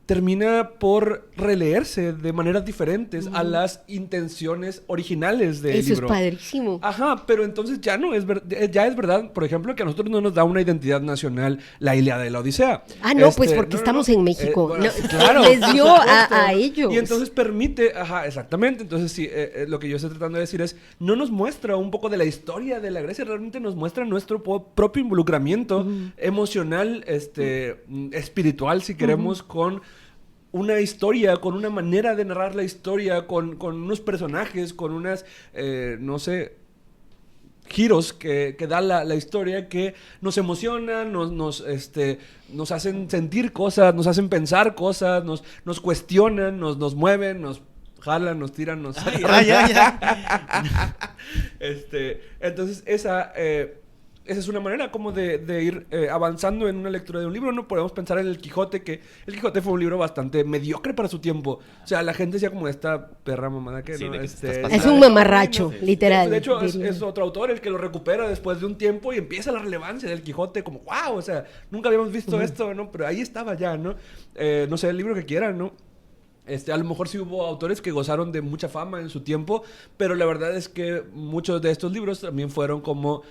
[SPEAKER 1] termina por releerse de maneras diferentes a las intenciones originales del
[SPEAKER 2] Eso
[SPEAKER 1] libro.
[SPEAKER 2] es padrísimo.
[SPEAKER 1] Ajá, pero entonces ya no es ya es verdad, por ejemplo, que a nosotros no nos da una identidad nacional la Ilíada y la Odisea.
[SPEAKER 2] No, pues porque estamos en México.
[SPEAKER 1] bueno,
[SPEAKER 2] No,
[SPEAKER 1] claro,
[SPEAKER 2] les
[SPEAKER 1] por
[SPEAKER 2] dio
[SPEAKER 1] supuesto.
[SPEAKER 2] a ellos.
[SPEAKER 1] Y entonces permite, ajá, exactamente. Entonces sí, lo que yo estoy tratando de decir es, no nos muestra un poco de la historia de la Grecia, realmente nos muestra nuestro propio involucramiento emocional, espiritual, si queremos, con una historia, con una manera de narrar la historia, con unos personajes, con unas, no sé, giros que da la historia que nos emocionan, nos hacen sentir cosas, nos hacen pensar cosas, nos cuestionan, nos mueven, nos jalan, nos tiran, nos... Entonces esa es una manera como de ir avanzando en una lectura de un libro. No podemos pensar en El Quijote, que El Quijote fue un libro bastante mediocre para su tiempo. O sea, la gente decía como esta perra mamada que
[SPEAKER 4] Sí,
[SPEAKER 1] no...
[SPEAKER 4] de que te estás pasando.
[SPEAKER 2] Es un mamarracho, literal.
[SPEAKER 1] De hecho,
[SPEAKER 2] diría.
[SPEAKER 1] es otro autor el que lo recupera después de un tiempo y empieza la relevancia del Quijote como, wow, o sea, nunca habíamos visto esto, ¿no? Pero ahí estaba ya, ¿no? No sé, el libro que quieran, ¿no? A lo mejor sí hubo autores que gozaron de mucha fama en su tiempo, pero la verdad es que muchos de estos libros también fueron como...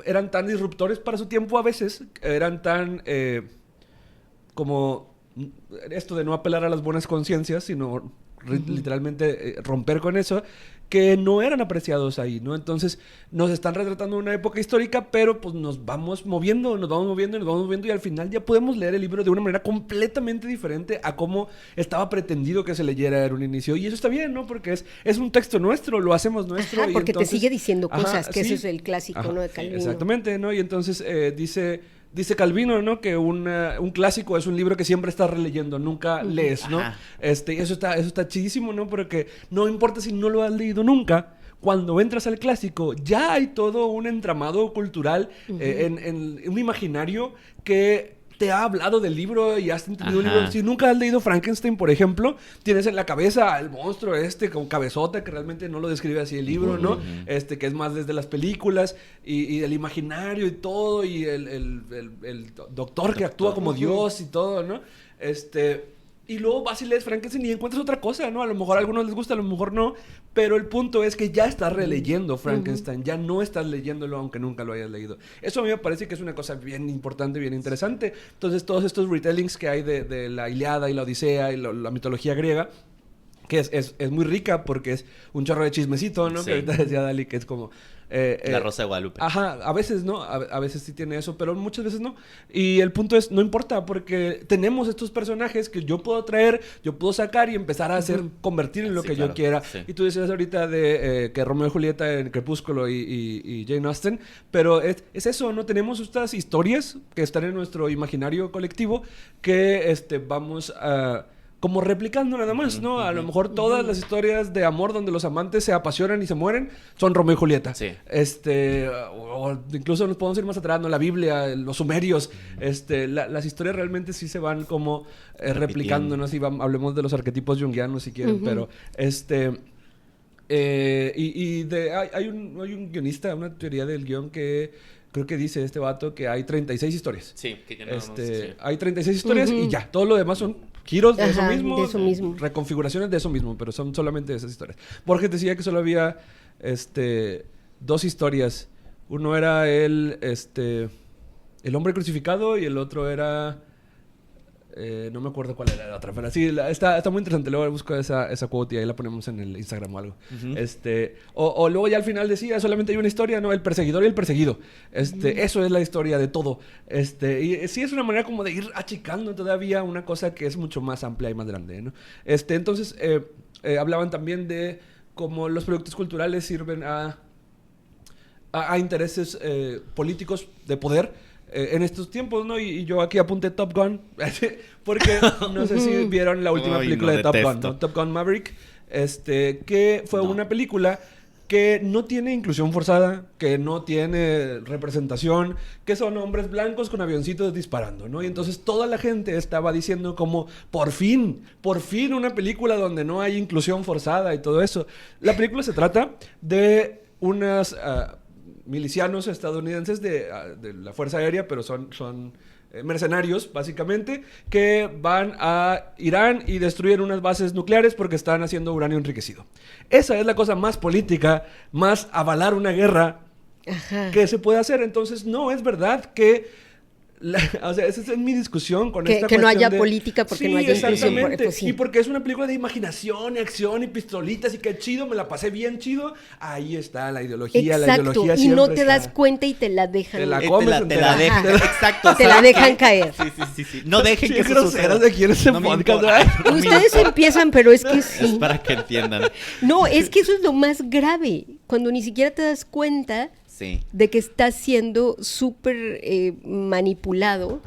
[SPEAKER 1] eran tan disruptores para su tiempo a veces, eran tan como esto de no apelar a las buenas conciencias, sino literalmente romper con eso, que no eran apreciados ahí, ¿no? Entonces nos están retratando una época histórica, pero pues nos vamos moviendo y al final ya podemos leer el libro de una manera completamente diferente a cómo estaba pretendido que se leyera en un inicio. Y eso está bien, ¿no? Porque es un texto nuestro, lo hacemos nuestro.
[SPEAKER 2] Ajá,
[SPEAKER 1] y
[SPEAKER 2] porque
[SPEAKER 1] entonces,
[SPEAKER 2] te sigue diciendo cosas, que
[SPEAKER 1] sí.
[SPEAKER 2] eso es el clásico,
[SPEAKER 1] Ajá,
[SPEAKER 2] ¿no? De
[SPEAKER 1] sí,
[SPEAKER 2] Calvino.
[SPEAKER 1] exactamente, ¿no? Y entonces dice Calvino, ¿no? Que un clásico es un libro que siempre estás releyendo, nunca lees, ¿no?
[SPEAKER 4] Ajá.
[SPEAKER 1] Eso está chidísimo, ¿no? Porque no importa si no lo has leído nunca, cuando entras al clásico ya hay todo un entramado cultural, en un imaginario que te ha hablado del libro y has entendido el libro. Si nunca has leído Frankenstein, por ejemplo, tienes en la cabeza al monstruo con cabezota, que realmente no lo describe así el libro, ¿no? Que es más desde las películas y el imaginario y todo, y el doctor que actúa como Dios y todo, ¿no? Y luego vas y lees Frankenstein y encuentras otra cosa, ¿no? A lo mejor a algunos les gusta, a lo mejor no. Pero el punto es que ya estás releyendo Frankenstein. Ya no estás leyéndolo aunque nunca lo hayas leído. Eso a mí me parece que es una cosa bien importante, bien interesante. Entonces, todos estos retellings que hay de la Ilíada y la Odisea y la mitología griega, que es muy rica porque es un chorro de chismecito, ¿no?
[SPEAKER 4] Sí.
[SPEAKER 1] Que ahorita decía Dali que es como...
[SPEAKER 4] La Rosa de Guadalupe.
[SPEAKER 1] Ajá, a veces no, a veces sí tiene eso, pero muchas veces no. Y el punto es, no importa, porque tenemos estos personajes que yo puedo traer, yo puedo sacar y empezar a convertir en lo
[SPEAKER 4] Sí,
[SPEAKER 1] que
[SPEAKER 4] claro,
[SPEAKER 1] yo quiera.
[SPEAKER 4] sí.
[SPEAKER 1] Y tú decías ahorita de que Romeo y Julieta en Crepúsculo y Jane Austen, pero es eso, ¿no? Tenemos estas historias que están en nuestro imaginario colectivo que vamos a... como replicando nada más, ¿no? A lo mejor todas las historias de amor donde los amantes se apasionan y se mueren son Romeo y Julieta.
[SPEAKER 4] Sí.
[SPEAKER 1] O incluso nos podemos ir más atrás, ¿no? La Biblia, los sumerios. Las historias realmente sí se van como replicando, ¿no? Si hablemos de los arquetipos junguianos si quieren, pero hay un guionista, una teoría del guión que creo que dice este vato que hay 36 historias.
[SPEAKER 4] Sí, que ya no sí.
[SPEAKER 1] Hay 36 historias y ya, todo lo demás son giros de
[SPEAKER 2] Ajá,
[SPEAKER 1] eso
[SPEAKER 2] de eso mismo.
[SPEAKER 1] reconfiguraciones de eso mismo, pero son solamente esas historias. Borges decía que solo había dos historias. Uno era el hombre crucificado y el otro era no me acuerdo cuál era la otra, pero sí, está muy interesante. Luego busco esa quote y ahí la ponemos en el Instagram o algo. O luego ya al final decía, solamente hay una historia, ¿no? El perseguidor y el perseguido. Eso es la historia de todo. Y sí es una manera como de ir achicando todavía una cosa que es mucho más amplia y más grande, ¿no? Entonces, hablaban también de cómo los productos culturales sirven a intereses políticos de poder. En estos tiempos, ¿no? Y yo aquí apunté Top Gun, porque no sé si vieron la última película de Top Gun, ¿no? Top Gun Maverick, que fue una película que no tiene inclusión forzada, que no tiene representación, que son hombres blancos con avioncitos disparando, ¿no? Y entonces toda la gente estaba diciendo como, por fin una película donde no hay inclusión forzada y todo eso. La película se trata de unas... milicianos estadounidenses de la Fuerza Aérea, pero son mercenarios, básicamente, que van a Irán y destruyen unas bases nucleares porque están haciendo uranio enriquecido. Esa es la cosa más política, más avalar una guerra que se puede hacer. Entonces, no es verdad que... o sea, esa es mi discusión con esta cuestión
[SPEAKER 2] que no haya política porque no haya inclusión.
[SPEAKER 1] Exactamente. Y porque es una película de imaginación y acción y pistolitas y qué chido, me la pasé bien chido. Ahí está la ideología.
[SPEAKER 2] Exacto.
[SPEAKER 1] La ideología
[SPEAKER 2] y
[SPEAKER 1] siempre
[SPEAKER 2] no te
[SPEAKER 1] está.
[SPEAKER 2] das cuenta y te la dejan.
[SPEAKER 1] Te la comes
[SPEAKER 4] te la dejan. Exacto.
[SPEAKER 2] Te la dejan caer.
[SPEAKER 4] Sí. No dejen
[SPEAKER 1] Sí,
[SPEAKER 4] que eso
[SPEAKER 1] groseras
[SPEAKER 4] suceda.
[SPEAKER 1] de aquí en este
[SPEAKER 4] No me
[SPEAKER 1] podcast,
[SPEAKER 4] importa.
[SPEAKER 1] ¿verdad?
[SPEAKER 4] No me
[SPEAKER 2] Ustedes
[SPEAKER 4] importa.
[SPEAKER 2] empiezan, pero es que sí.
[SPEAKER 4] Es para que entiendan.
[SPEAKER 2] No, es que eso es lo más grave. Cuando ni siquiera te das cuenta
[SPEAKER 4] Sí.
[SPEAKER 2] de que estás siendo súper manipulado,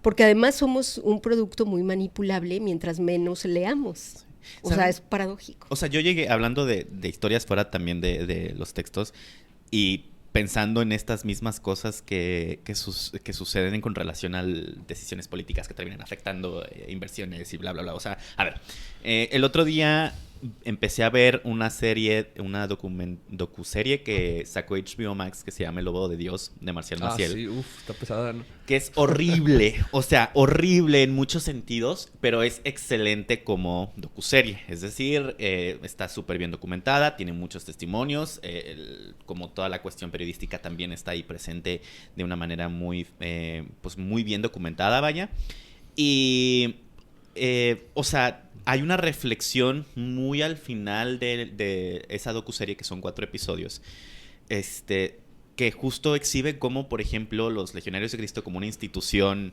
[SPEAKER 2] porque además somos un producto muy manipulable mientras menos leamos. O sea, es paradójico.
[SPEAKER 4] O sea, yo llegué hablando de historias fuera también de los textos y pensando en estas mismas cosas que suceden con relación a decisiones políticas que terminan afectando inversiones y bla, bla, bla. O sea, a ver, el otro día empecé a ver una serie, una docuserie que sacó HBO Max que se llama El Lobo de Dios, de Marcial Maciel.
[SPEAKER 1] Sí, está pesada, ¿no?
[SPEAKER 4] Que es horrible, o sea, horrible en muchos sentidos, pero es excelente como docuserie. Es decir, está súper bien documentada, tiene muchos testimonios, como toda la cuestión periodística también está ahí presente de una manera muy, pues muy bien documentada, vaya. Y, o sea, hay una reflexión muy al final de esa docuserie, que son 4 episodios, que justo exhibe cómo, por ejemplo, los Legionarios de Cristo como una institución,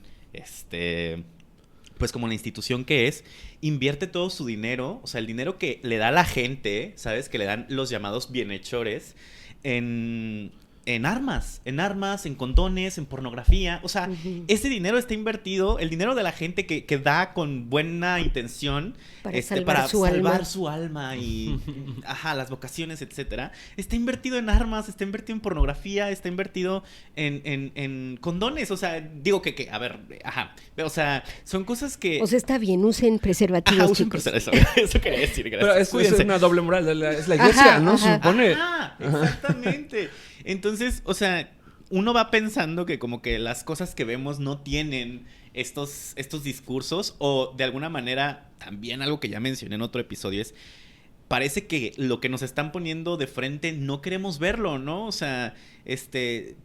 [SPEAKER 4] pues como la institución que es, invierte todo su dinero, o sea, el dinero que le da a la gente, ¿sabes? Que le dan los llamados bienhechores en armas, en condones, en pornografía. O sea, ese dinero está invertido, el dinero de la gente que da con buena intención
[SPEAKER 2] Para
[SPEAKER 4] para
[SPEAKER 2] salvar
[SPEAKER 4] salvar su alma y las vocaciones, etcétera. Está invertido en armas, está invertido en pornografía, está invertido en condones. O sea, digo que a ver, o sea, son cosas que...
[SPEAKER 2] O sea, está bien, usen preservativos,
[SPEAKER 4] usen
[SPEAKER 2] chicos.
[SPEAKER 4] eso quería decir, gracias.
[SPEAKER 1] Pero es una doble moral, es la iglesia, ¿no? Se supone.
[SPEAKER 4] Exactamente. Entonces, o sea, uno va pensando que como que las cosas que vemos no tienen estos discursos, o de alguna manera, también algo que ya mencioné en otro episodio es, parece que lo que nos están poniendo de frente no queremos verlo, ¿no? O sea, de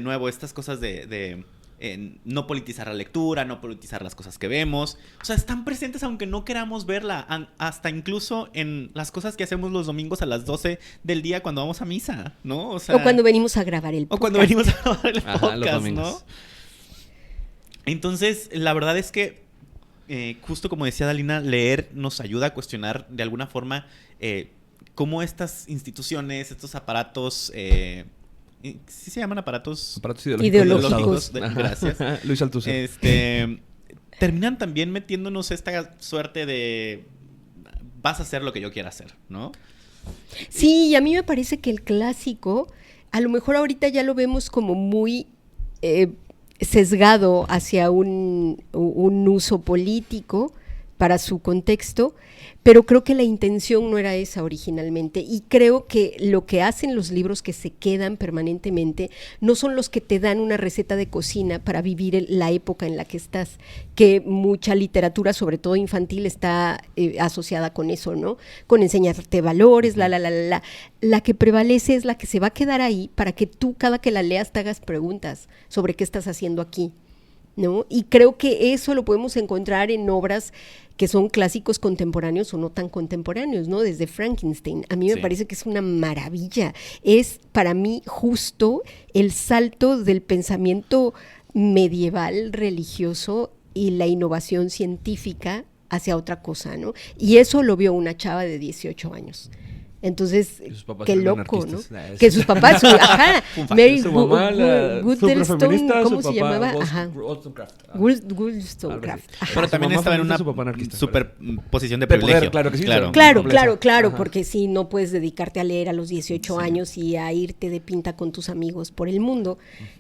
[SPEAKER 4] nuevo, estas cosas de no politizar la lectura, no politizar las cosas que vemos. O sea, están presentes aunque no queramos verla, hasta incluso en las cosas que hacemos los domingos a las 12 del día cuando vamos a misa, ¿no? O sea,
[SPEAKER 2] O cuando venimos a grabar el podcast.
[SPEAKER 4] O cuando venimos a grabar el
[SPEAKER 3] Los
[SPEAKER 4] podcast,
[SPEAKER 3] domingos.
[SPEAKER 4] ¿no? Entonces, la verdad es que justo como decía Dalina, leer nos ayuda a cuestionar de alguna forma cómo estas instituciones, estos aparatos... ¿sí se llaman aparatos?
[SPEAKER 1] Aparatos
[SPEAKER 2] Ideológicos.
[SPEAKER 1] Gracias. Luis Althusser.
[SPEAKER 4] Terminan también metiéndonos esta suerte de vas a hacer lo que yo quiera hacer, ¿no?
[SPEAKER 2] Sí, y a mí me parece que el clásico, a lo mejor ahorita ya lo vemos como muy sesgado hacia un uso político para su contexto, pero creo que la intención no era esa originalmente, y creo que lo que hacen los libros que se quedan permanentemente no son los que te dan una receta de cocina para vivir la época en la que estás, que mucha literatura, sobre todo infantil, está asociada con eso, ¿no? Con enseñarte valores, la que prevalece es la que se va a quedar ahí para que tú, cada que la leas, te hagas preguntas sobre qué estás haciendo aquí, ¿no? Y creo que eso lo podemos encontrar en obras que son clásicos contemporáneos o no tan contemporáneos, ¿no? Desde Frankenstein. A mí me parece que es una maravilla. Es para mí justo el salto del pensamiento medieval religioso y la innovación científica hacia otra cosa, ¿no? Y eso lo vio una chava de 18 años. Entonces, qué loco, ¿no? Que sus papás, Mary Wollstonecraft, ¿cómo se llamaba? Wollstonecraft.
[SPEAKER 4] Pero también estaba en una superposición de privilegio.
[SPEAKER 1] Claro que sí.
[SPEAKER 2] Claro, porque sí, no puedes dedicarte a leer a los 18 años y a irte de pinta con tus amigos por el mundo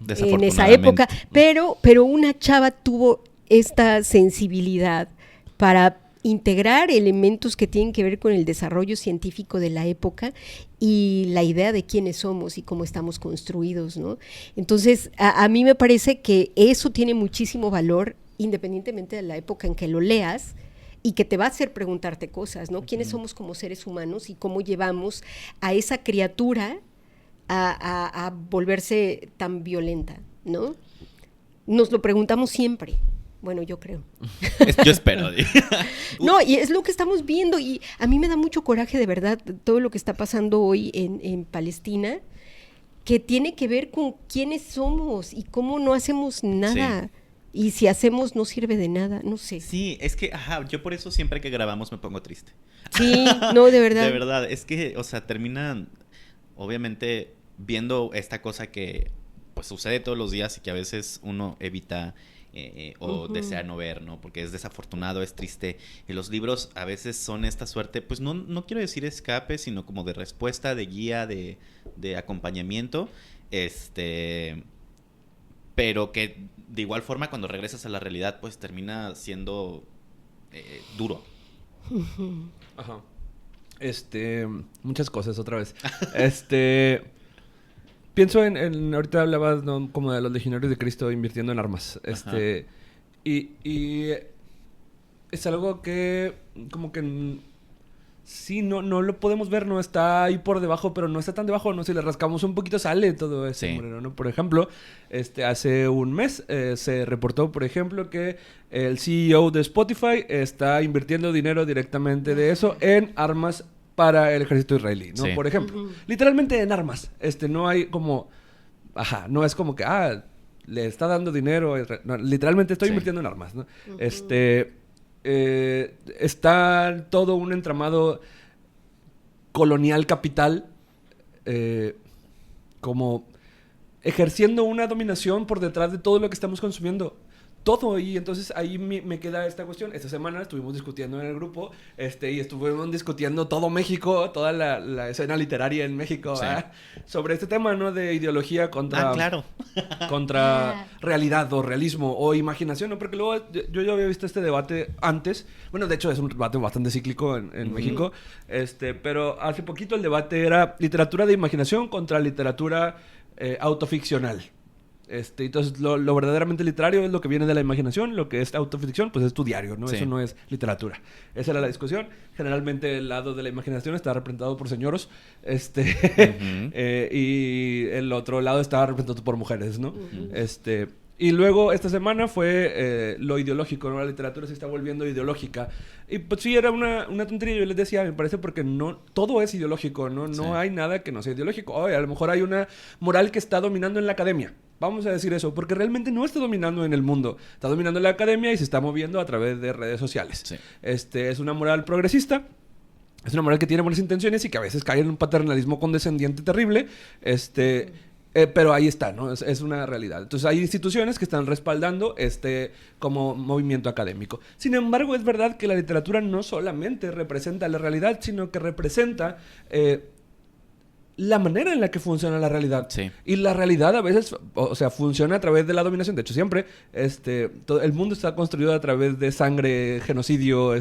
[SPEAKER 2] en esa época. Pero una chava tuvo esta sensibilidad para integrar elementos que tienen que ver con el desarrollo científico de la época y la idea de quiénes somos y cómo estamos construidos, ¿no? Entonces, a mí me parece que eso tiene muchísimo valor, independientemente de la época en que lo leas, y que te va a hacer preguntarte cosas, ¿no? ¿Quiénes somos como seres humanos y cómo llevamos a esa criatura a volverse tan violenta, ¿no? Nos lo preguntamos siempre. Bueno, yo creo.
[SPEAKER 4] Yo espero.
[SPEAKER 2] No, y es lo que estamos viendo, y a mí me da mucho coraje, de verdad, todo lo que está pasando hoy en Palestina, que tiene que ver con quiénes somos y cómo no hacemos nada. Sí. Y si hacemos no sirve de nada, no sé.
[SPEAKER 4] Sí, es que, yo por eso siempre que grabamos me pongo triste.
[SPEAKER 2] Sí, no, de verdad.
[SPEAKER 4] De verdad, es que, o sea, terminan, obviamente, viendo esta cosa que, pues, sucede todos los días y que a veces uno evita o desea no ver, ¿no? Porque es desafortunado, es triste. Y los libros a veces son esta suerte, pues, no quiero decir escape, sino como de respuesta, de guía, de acompañamiento, pero que de igual forma cuando regresas a la realidad pues termina siendo duro.
[SPEAKER 1] Ajá. Muchas cosas otra vez. Pienso en ahorita hablabas, ¿no?, como de los legionarios de Cristo invirtiendo en armas. Y es algo que como que sí, no lo podemos ver, no está ahí por debajo, pero no está tan debajo, no, si le rascamos un poquito sale todo ese moreno, ¿no? Por ejemplo, hace un mes se reportó, por ejemplo, que el CEO de Spotify está invirtiendo dinero directamente de eso en armas para el ejército israelí, ¿no? Sí. Por ejemplo, literalmente en armas. No hay como, no es como que, le está dando dinero, no, literalmente estoy invirtiendo en armas, ¿no? Está todo un entramado colonial capital como ejerciendo una dominación por detrás de todo lo que estamos consumiendo. Todo, y entonces ahí me queda esta cuestión. Esta semana estuvimos discutiendo en el grupo y estuvimos discutiendo todo México, toda la escena literaria en México, sí, sobre este tema, ¿no? De ideología contra, contra realidad o realismo o imaginación, ¿no? Porque luego yo ya había visto este debate antes. Bueno, de hecho es un debate bastante cíclico en México, pero hace poquito el debate era literatura de imaginación contra literatura autoficcional. Entonces lo verdaderamente literario es lo que viene de la imaginación, lo que es autoficción pues es tu diario, ¿no? Sí. Eso no es literatura. Esa era la discusión. Generalmente el lado de la imaginación está representado por señoros, y el otro lado está representado por mujeres, ¿no? Y luego esta semana fue lo ideológico, ¿no? La literatura se está volviendo ideológica. Y pues sí, era una tontería. Yo les decía, me parece porque no todo es ideológico, ¿no? No sí. hay nada que no sea ideológico. Oye, a lo mejor hay una moral que está dominando en la academia. Vamos a decir eso, porque realmente no está dominando en el mundo. Está dominando en la academia y se está moviendo a través de redes sociales. Sí. Es una moral progresista. Es una moral que tiene buenas intenciones y que a veces cae en un paternalismo condescendiente terrible. Pero ahí está, ¿no? Es una realidad. Entonces hay instituciones que están respaldando como movimiento académico. Sin embargo, es verdad que la literatura no solamente representa la realidad, sino que representa la manera en la que funciona la realidad. Sí. Y la realidad a veces, o sea, funciona a través de la dominación. De hecho, siempre todo el mundo está construido a través de sangre, genocidio,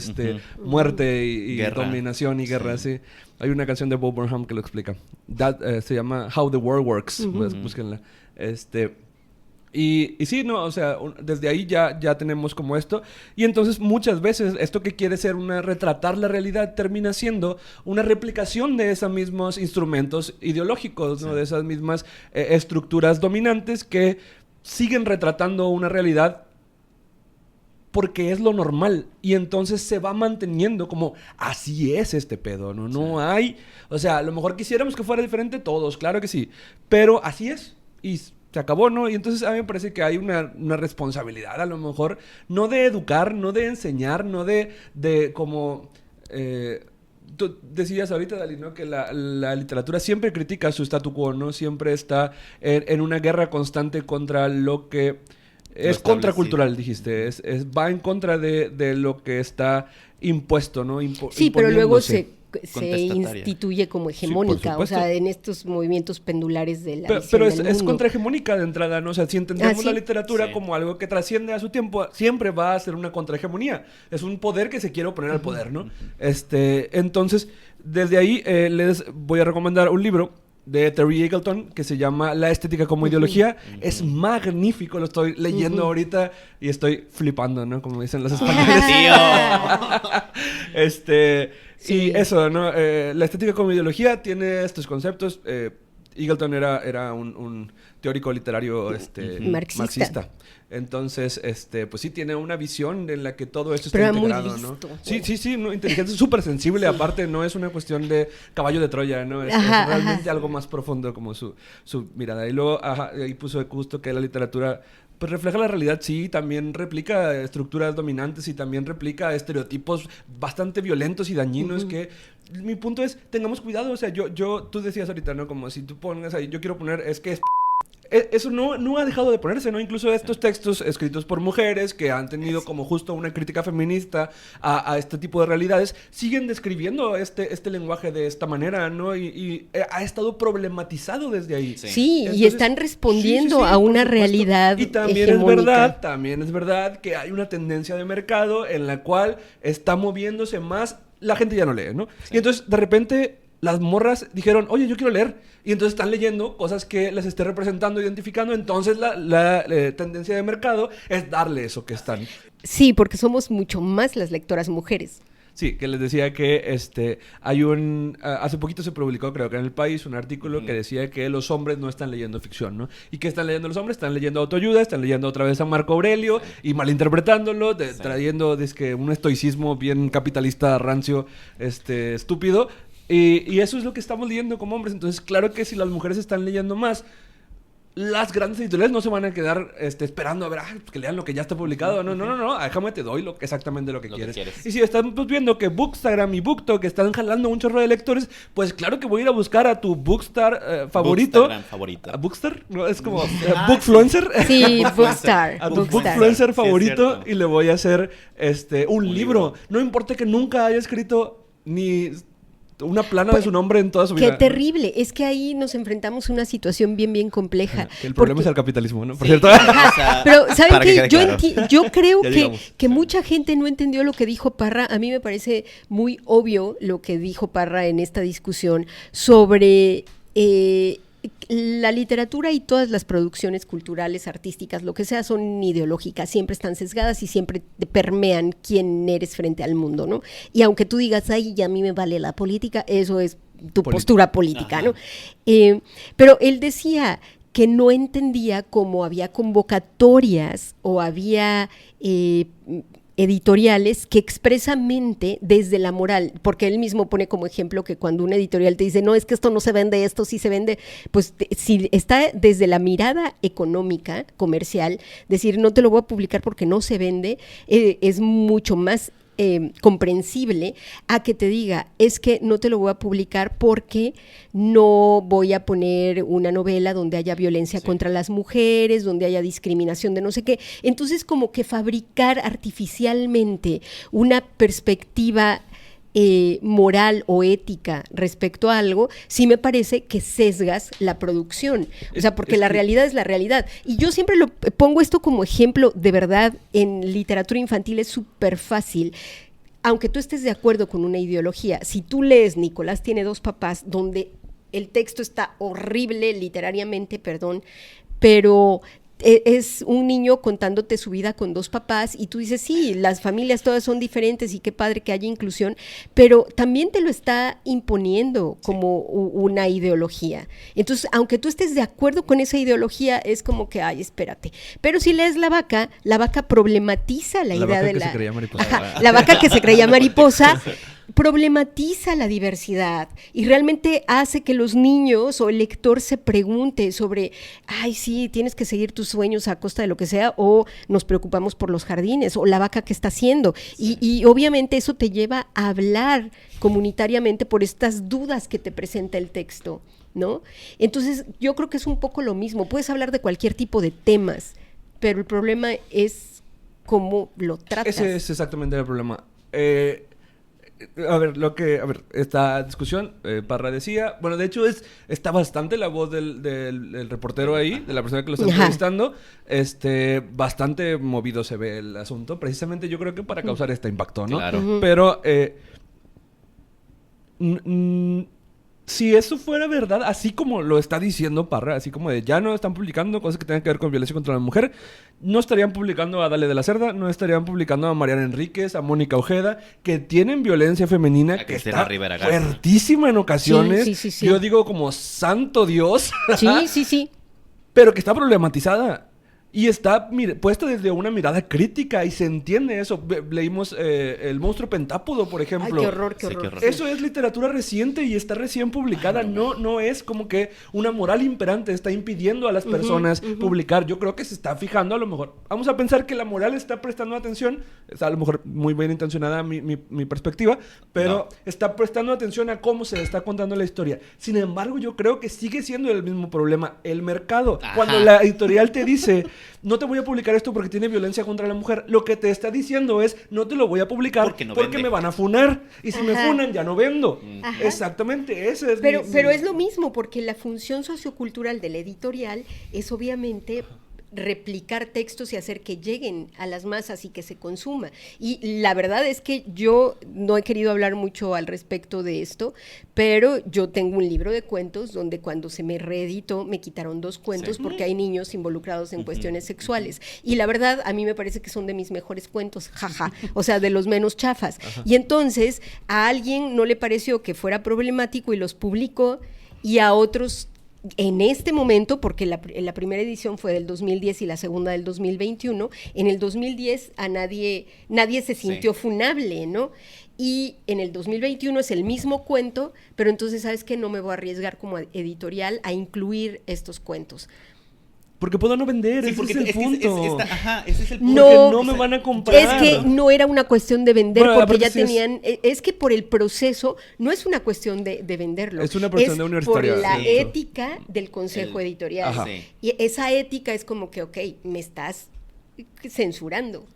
[SPEAKER 1] muerte y dominación y guerra, sí. Hay una canción de Bob Burnham que lo explica. Se llama How the World Works. Pues, búsquenla. Y sí, no, o sea, desde ahí ya tenemos como esto. Y entonces muchas veces esto que quiere ser retratar la realidad termina siendo una replicación de esos mismos instrumentos ideológicos, ¿no? Sí. De esas mismas estructuras dominantes que siguen retratando una realidad porque es lo normal. Y entonces se va manteniendo como así es este pedo, ¿no? No sí. hay... O sea, a lo mejor quisiéramos que fuera diferente todos, claro que sí. Pero así es. Y se acabó, ¿no? Y entonces a mí me parece que hay una responsabilidad, a lo mejor, no de educar, no de enseñar, no de como... tú decías ahorita, Dali, ¿no? Que la literatura siempre critica su statu quo, ¿no? Siempre está en una guerra constante contra lo que... Es contracultural, dijiste. Va en contra de lo que está impuesto, ¿no?
[SPEAKER 2] Sí, pero luego se
[SPEAKER 3] Contestataria.
[SPEAKER 2] instituye como hegemónica, o
[SPEAKER 1] supuesto.
[SPEAKER 2] sea, en estos movimientos pendulares de la
[SPEAKER 1] Pero,
[SPEAKER 2] visión
[SPEAKER 1] es
[SPEAKER 2] del mundo.
[SPEAKER 1] contrahegemónica de entrada, ¿no? O sea, si entendemos
[SPEAKER 2] sí.
[SPEAKER 1] la literatura
[SPEAKER 4] Sí.
[SPEAKER 1] como algo que trasciende a su tiempo, siempre va a ser una contrahegemonía. Es un poder que se quiere oponer al poder, ¿no? Entonces, desde ahí les voy a recomendar un libro de Terry Eagleton que se llama La estética como ideología. Es magnífico, lo estoy leyendo ahorita y estoy flipando, ¿no? Como dicen los españoles.
[SPEAKER 2] Sí.
[SPEAKER 1] Y eso, ¿no? La estética como ideología tiene estos conceptos. Eagleton era un teórico literario marxista. Entonces, pues sí tiene una visión en la que todo esto está
[SPEAKER 2] Pero era muy
[SPEAKER 1] integrado, ¿no?
[SPEAKER 2] listo,
[SPEAKER 1] Sí,
[SPEAKER 2] güey.
[SPEAKER 1] sí, no, inteligencia súper sensible, aparte, no es una cuestión de caballo de Troya, ¿no? Es realmente algo más profundo como su mirada. Y luego, ahí puso justo que la literatura pues refleja la realidad, sí, también replica estructuras dominantes y también replica estereotipos bastante violentos y dañinos que mi punto es, tengamos cuidado, o sea, tú decías ahorita, ¿no? Como si tú pones ahí, yo quiero poner, es que eso no ha dejado de ponerse, ¿no? Incluso estos textos escritos por mujeres que han tenido como justo una crítica feminista a este tipo de realidades, siguen describiendo este lenguaje de esta manera, ¿no? Y ha estado problematizado desde ahí.
[SPEAKER 2] Sí,
[SPEAKER 1] Entonces,
[SPEAKER 2] y están respondiendo
[SPEAKER 1] sí,
[SPEAKER 2] a
[SPEAKER 1] por
[SPEAKER 2] una
[SPEAKER 1] supuesto.
[SPEAKER 2] realidad
[SPEAKER 1] Y también
[SPEAKER 2] hegemónica.
[SPEAKER 1] también es verdad que hay una tendencia de mercado en la cual está moviéndose más, la gente ya no lee, ¿no?
[SPEAKER 4] Sí.
[SPEAKER 1] Y entonces, de repente, las morras dijeron, oye, yo quiero leer. Y entonces están leyendo cosas que les esté representando, identificando. Entonces la tendencia de mercado es darle eso que están.
[SPEAKER 2] Sí, porque somos mucho más las lectoras mujeres.
[SPEAKER 1] Sí, que les decía que hay hace poquito se publicó, creo que en El País, un artículo que decía que los hombres no están leyendo ficción, ¿no? ¿Y qué están leyendo los hombres? Están leyendo autoayuda, están leyendo otra vez a Marco Aurelio y malinterpretándolo, trayendo un estoicismo bien capitalista, rancio, estúpido. Y eso es lo que estamos leyendo como hombres. Entonces, claro que si las mujeres están leyendo más, las grandes editoriales no se van a quedar esperando a ver, que lean lo que ya está publicado. No. Déjame te doy exactamente lo que quieres. Y si están viendo que Bookstagram y BookTok están jalando un chorro de lectores, pues claro que voy a ir a buscar a tu Bookstar favorito.
[SPEAKER 4] Bookstagram favorito.
[SPEAKER 1] ¿A Bookstar? No, es como Bookfluencer.
[SPEAKER 2] Sí, Bookstar.
[SPEAKER 1] A tu
[SPEAKER 2] Bookstار.
[SPEAKER 1] Bookfluencer
[SPEAKER 4] Sí, es
[SPEAKER 1] favorito
[SPEAKER 4] cierto.
[SPEAKER 1] y le voy a hacer un
[SPEAKER 4] Un
[SPEAKER 1] libro.
[SPEAKER 4] libro.
[SPEAKER 1] No importa que nunca haya escrito ni una plana de su nombre en toda su vida.
[SPEAKER 2] Qué terrible. Es que ahí nos enfrentamos a una situación bien compleja.
[SPEAKER 1] Que el problema
[SPEAKER 2] Porque-
[SPEAKER 1] es el capitalismo, ¿no? Por
[SPEAKER 4] Sí.
[SPEAKER 1] cierto.
[SPEAKER 2] Ajá, pero ¿saben
[SPEAKER 4] Para que
[SPEAKER 2] qué?
[SPEAKER 4] quede claro.
[SPEAKER 2] Yo creo
[SPEAKER 1] Ya
[SPEAKER 2] que,
[SPEAKER 1] llegamos.
[SPEAKER 2] que mucha gente no entendió lo que dijo Parra. A mí me parece muy obvio lo que dijo Parra en esta discusión sobre la literatura y todas las producciones culturales, artísticas, lo que sea, son ideológicas, siempre están sesgadas y siempre te permean quién eres frente al mundo, ¿no? Y aunque tú digas, ay, ya a mí me vale la política, eso es tu postura política,
[SPEAKER 4] Ajá.
[SPEAKER 2] ¿no? Pero él decía que no entendía cómo había convocatorias o había editoriales que expresamente desde la moral, porque él mismo pone como ejemplo que cuando una editorial te dice, no, es que esto no se vende, esto sí se vende, pues si está desde la mirada económica, comercial, decir, no te lo voy a publicar porque no se vende, es mucho más comprensible a que te diga, es que no te lo voy a publicar porque no voy a poner una novela donde haya violencia contra las mujeres, donde haya discriminación de no sé qué. Entonces, como que fabricar artificialmente una perspectiva moral o ética respecto a algo, sí me parece que sesgas la producción. O sea, porque la realidad es la realidad. Y yo siempre pongo esto como ejemplo, de verdad, en literatura infantil es súper fácil. Aunque tú estés de acuerdo con una ideología, si tú lees Nicolás tiene dos papás, donde el texto está horrible literariamente, perdón, pero es un niño contándote su vida con dos papás y tú dices, sí, las familias todas son diferentes y qué padre que haya inclusión, pero también te lo está imponiendo como una ideología. Entonces, aunque tú estés de acuerdo con esa ideología, es como que, ay, espérate. Pero si lees La Vaca problematiza la idea
[SPEAKER 1] vaca
[SPEAKER 2] de
[SPEAKER 1] que
[SPEAKER 2] la...
[SPEAKER 1] se creía mariposa.
[SPEAKER 2] Ajá, la vaca que se creía mariposa problematiza la diversidad y realmente hace que los niños o el lector se pregunte sobre, ay, sí, tienes que seguir tus sueños a costa de lo que sea, o nos preocupamos por los jardines, o la vaca que está haciendo. Y obviamente eso te lleva a hablar comunitariamente por estas dudas que te presenta el texto, ¿no? Entonces, yo creo que es un poco lo mismo. Puedes hablar de cualquier tipo de temas, pero el problema es cómo lo tratas.
[SPEAKER 1] Ese es exactamente el problema. A ver, esta discusión, Parra decía, bueno, de hecho está bastante la voz del reportero ahí, de la persona que lo está entrevistando, bastante movido se ve el asunto, precisamente yo creo que para causar este impacto, ¿no?
[SPEAKER 4] Claro.
[SPEAKER 1] Pero, si eso fuera verdad, así como lo está diciendo Parra, así como de ya no están publicando cosas que tengan que ver con violencia contra la mujer, no estarían publicando a Dale de la Cerda, no estarían publicando a Mariana Enríquez, a Mónica Ojeda, que tienen violencia femenina
[SPEAKER 4] A
[SPEAKER 1] que
[SPEAKER 4] Cristina
[SPEAKER 1] está
[SPEAKER 4] Rivera Garza.
[SPEAKER 1] fuertísima en ocasiones.
[SPEAKER 2] Sí.
[SPEAKER 1] Yo digo como santo Dios.
[SPEAKER 2] Sí.
[SPEAKER 1] Pero que está problematizada. Y está puesta desde una mirada crítica y se entiende eso. Leímos El monstruo pentápodo, por ejemplo.
[SPEAKER 2] Ay, qué horror.
[SPEAKER 4] Sí, qué horror.
[SPEAKER 1] Eso es literatura reciente y está recién publicada. No es como que una moral imperante está impidiendo a las personas publicar. Yo creo que se está fijando a lo mejor. Vamos a pensar que la moral está prestando atención. Está a lo mejor muy bien intencionada mi perspectiva, pero está prestando atención a cómo se está contando la historia. Sin embargo, yo creo que sigue siendo el mismo problema. El mercado.
[SPEAKER 4] Ajá.
[SPEAKER 1] Cuando la editorial te dice, no te voy a publicar esto porque tiene violencia contra la mujer, lo que te está diciendo es, no te lo voy a publicar
[SPEAKER 4] Porque no
[SPEAKER 1] porque
[SPEAKER 4] vende.
[SPEAKER 1] me van a funar. Y si me
[SPEAKER 2] Ajá.
[SPEAKER 1] funan, ya no vendo.
[SPEAKER 2] Ajá.
[SPEAKER 1] Exactamente, ese es
[SPEAKER 2] Pero es lo mismo, porque la función sociocultural de la editorial es obviamente replicar textos y hacer que lleguen a las masas y que se consuma. Y la verdad es que yo no he querido hablar mucho al respecto de esto, pero yo tengo un libro de cuentos donde cuando se me reeditó me quitaron 2 cuentos porque hay niños involucrados en cuestiones sexuales. Y la verdad, a mí me parece que son de mis mejores cuentos, jaja, o sea, de los menos chafas. Y entonces a alguien no le pareció que fuera problemático y los publicó, y a otros en este momento, porque la primera edición fue del 2010 y la segunda del 2021, en el 2010 a nadie se sintió funable, ¿no? Y en el 2021 es el mismo cuento, pero entonces, ¿sabes qué? No me voy a arriesgar como editorial a incluir estos cuentos.
[SPEAKER 1] Porque puedo no vender,
[SPEAKER 4] Sí,
[SPEAKER 1] ese
[SPEAKER 4] porque
[SPEAKER 1] es el punto.
[SPEAKER 4] ese es el punto.
[SPEAKER 1] Porque
[SPEAKER 2] No,
[SPEAKER 1] no me van a comprar.
[SPEAKER 2] Es que no era una cuestión de vender,
[SPEAKER 1] Bueno,
[SPEAKER 2] porque
[SPEAKER 1] aparte
[SPEAKER 2] ya
[SPEAKER 1] sí es-
[SPEAKER 2] tenían... Es que por el proceso, no es una cuestión de venderlo.
[SPEAKER 1] Es una cuestión de universitaria,
[SPEAKER 2] por la
[SPEAKER 1] de hecho.
[SPEAKER 2] ética del consejo editorial.
[SPEAKER 1] Ajá.
[SPEAKER 4] Sí.
[SPEAKER 2] Y esa ética es como que, ok, me estás censurando.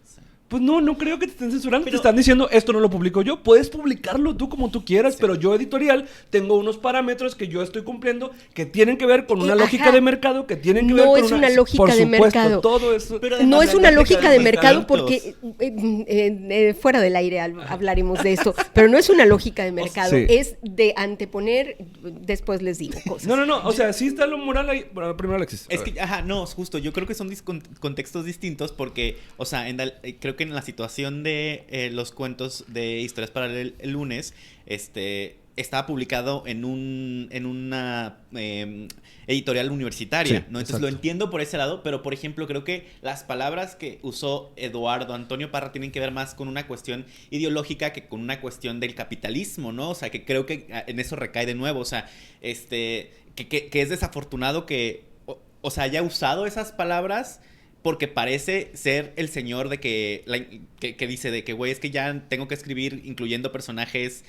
[SPEAKER 1] Pues no creo que te estén censurando.
[SPEAKER 4] Pero-
[SPEAKER 1] te están diciendo, esto no lo publico yo. Puedes publicarlo tú como tú quieras, pero yo editorial tengo unos parámetros que yo estoy cumpliendo que tienen que ver con una lógica
[SPEAKER 2] Ajá.
[SPEAKER 1] de mercado, que tienen que ver
[SPEAKER 2] No
[SPEAKER 1] con
[SPEAKER 2] es una lógica
[SPEAKER 1] por
[SPEAKER 2] de
[SPEAKER 1] supuesto,
[SPEAKER 2] mercado.
[SPEAKER 1] todo eso.
[SPEAKER 4] Pero
[SPEAKER 2] No
[SPEAKER 4] además
[SPEAKER 2] es
[SPEAKER 4] la
[SPEAKER 2] una
[SPEAKER 4] lógica
[SPEAKER 2] lógica
[SPEAKER 4] de
[SPEAKER 2] de mercado
[SPEAKER 4] mercados.
[SPEAKER 2] porque fuera del aire hablaremos de esto, pero no es una lógica de mercado,
[SPEAKER 1] Sí.
[SPEAKER 2] es de anteponer, después les digo cosas.
[SPEAKER 1] No, o sea, sí está lo moral ahí. Bueno, primero Alexis. a
[SPEAKER 4] Es
[SPEAKER 1] ver.
[SPEAKER 4] que, no, justo, yo creo que son contextos distintos porque, o sea, creo que en la situación de los cuentos de Historias para el lunes, estaba publicado en una editorial universitaria,
[SPEAKER 1] Sí,
[SPEAKER 4] ¿no? Entonces
[SPEAKER 1] exacto.
[SPEAKER 4] lo entiendo por ese lado, pero por ejemplo creo que las palabras que usó Eduardo Antonio Parra tienen que ver más con una cuestión ideológica que con una cuestión del capitalismo, ¿no? O sea, que creo que en eso recae de nuevo, o sea, que es desafortunado que, o sea, haya usado esas palabras porque parece ser el señor de que dice de que, güey, es que ya tengo que escribir incluyendo personajes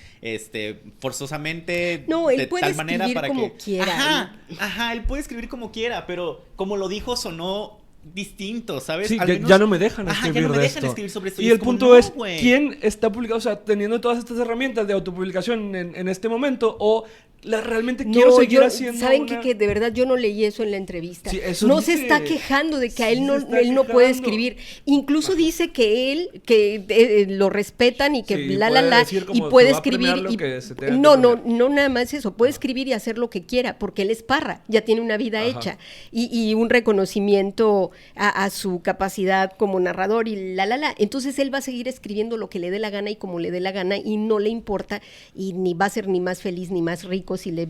[SPEAKER 4] forzosamente
[SPEAKER 2] No, él
[SPEAKER 4] de
[SPEAKER 2] puede
[SPEAKER 4] tal manera
[SPEAKER 2] escribir
[SPEAKER 4] para
[SPEAKER 2] como
[SPEAKER 4] que...
[SPEAKER 2] quiera.
[SPEAKER 4] Ajá, él puede escribir como quiera, pero como lo dijo sonó distinto, ¿sabes?
[SPEAKER 1] Sí,
[SPEAKER 4] Al
[SPEAKER 1] ya,
[SPEAKER 4] menos-
[SPEAKER 1] ya no me dejan
[SPEAKER 4] Ajá,
[SPEAKER 1] escribir
[SPEAKER 4] ya no me
[SPEAKER 1] de
[SPEAKER 4] dejan
[SPEAKER 1] esto.
[SPEAKER 4] escribir sobre esto.
[SPEAKER 1] Y
[SPEAKER 4] es
[SPEAKER 1] el
[SPEAKER 4] como,
[SPEAKER 1] punto
[SPEAKER 4] no,
[SPEAKER 1] es,
[SPEAKER 4] güey.
[SPEAKER 1] ¿quién está publicado? O sea, teniendo todas estas herramientas de autopublicación en este momento, o realmente quiero seguir haciendo
[SPEAKER 2] ¿saben
[SPEAKER 1] una...
[SPEAKER 2] que de verdad yo no leí eso en la entrevista?
[SPEAKER 1] Sí, eso
[SPEAKER 2] no se
[SPEAKER 1] dice.
[SPEAKER 2] está quejando de que a
[SPEAKER 1] Sí
[SPEAKER 2] él
[SPEAKER 1] se está
[SPEAKER 2] él no puede
[SPEAKER 1] quejando.
[SPEAKER 2] escribir. Incluso dice que él, que lo respetan y que
[SPEAKER 1] Sí,
[SPEAKER 2] la,
[SPEAKER 1] puede
[SPEAKER 2] la,
[SPEAKER 1] decir como
[SPEAKER 2] y
[SPEAKER 1] se
[SPEAKER 2] puede
[SPEAKER 1] va a premiar
[SPEAKER 2] escribir.
[SPEAKER 1] lo que se tenga que
[SPEAKER 2] No,
[SPEAKER 1] premiar.
[SPEAKER 2] nada más eso. Puede escribir y hacer lo que quiera, porque él es Parra, ya tiene una vida
[SPEAKER 1] Ajá.
[SPEAKER 2] hecha. Y un reconocimiento a su capacidad como narrador y la. Entonces él va a seguir escribiendo lo que le dé la gana y como le dé la gana, y no le importa, y ni va a ser ni más feliz ni más rico si le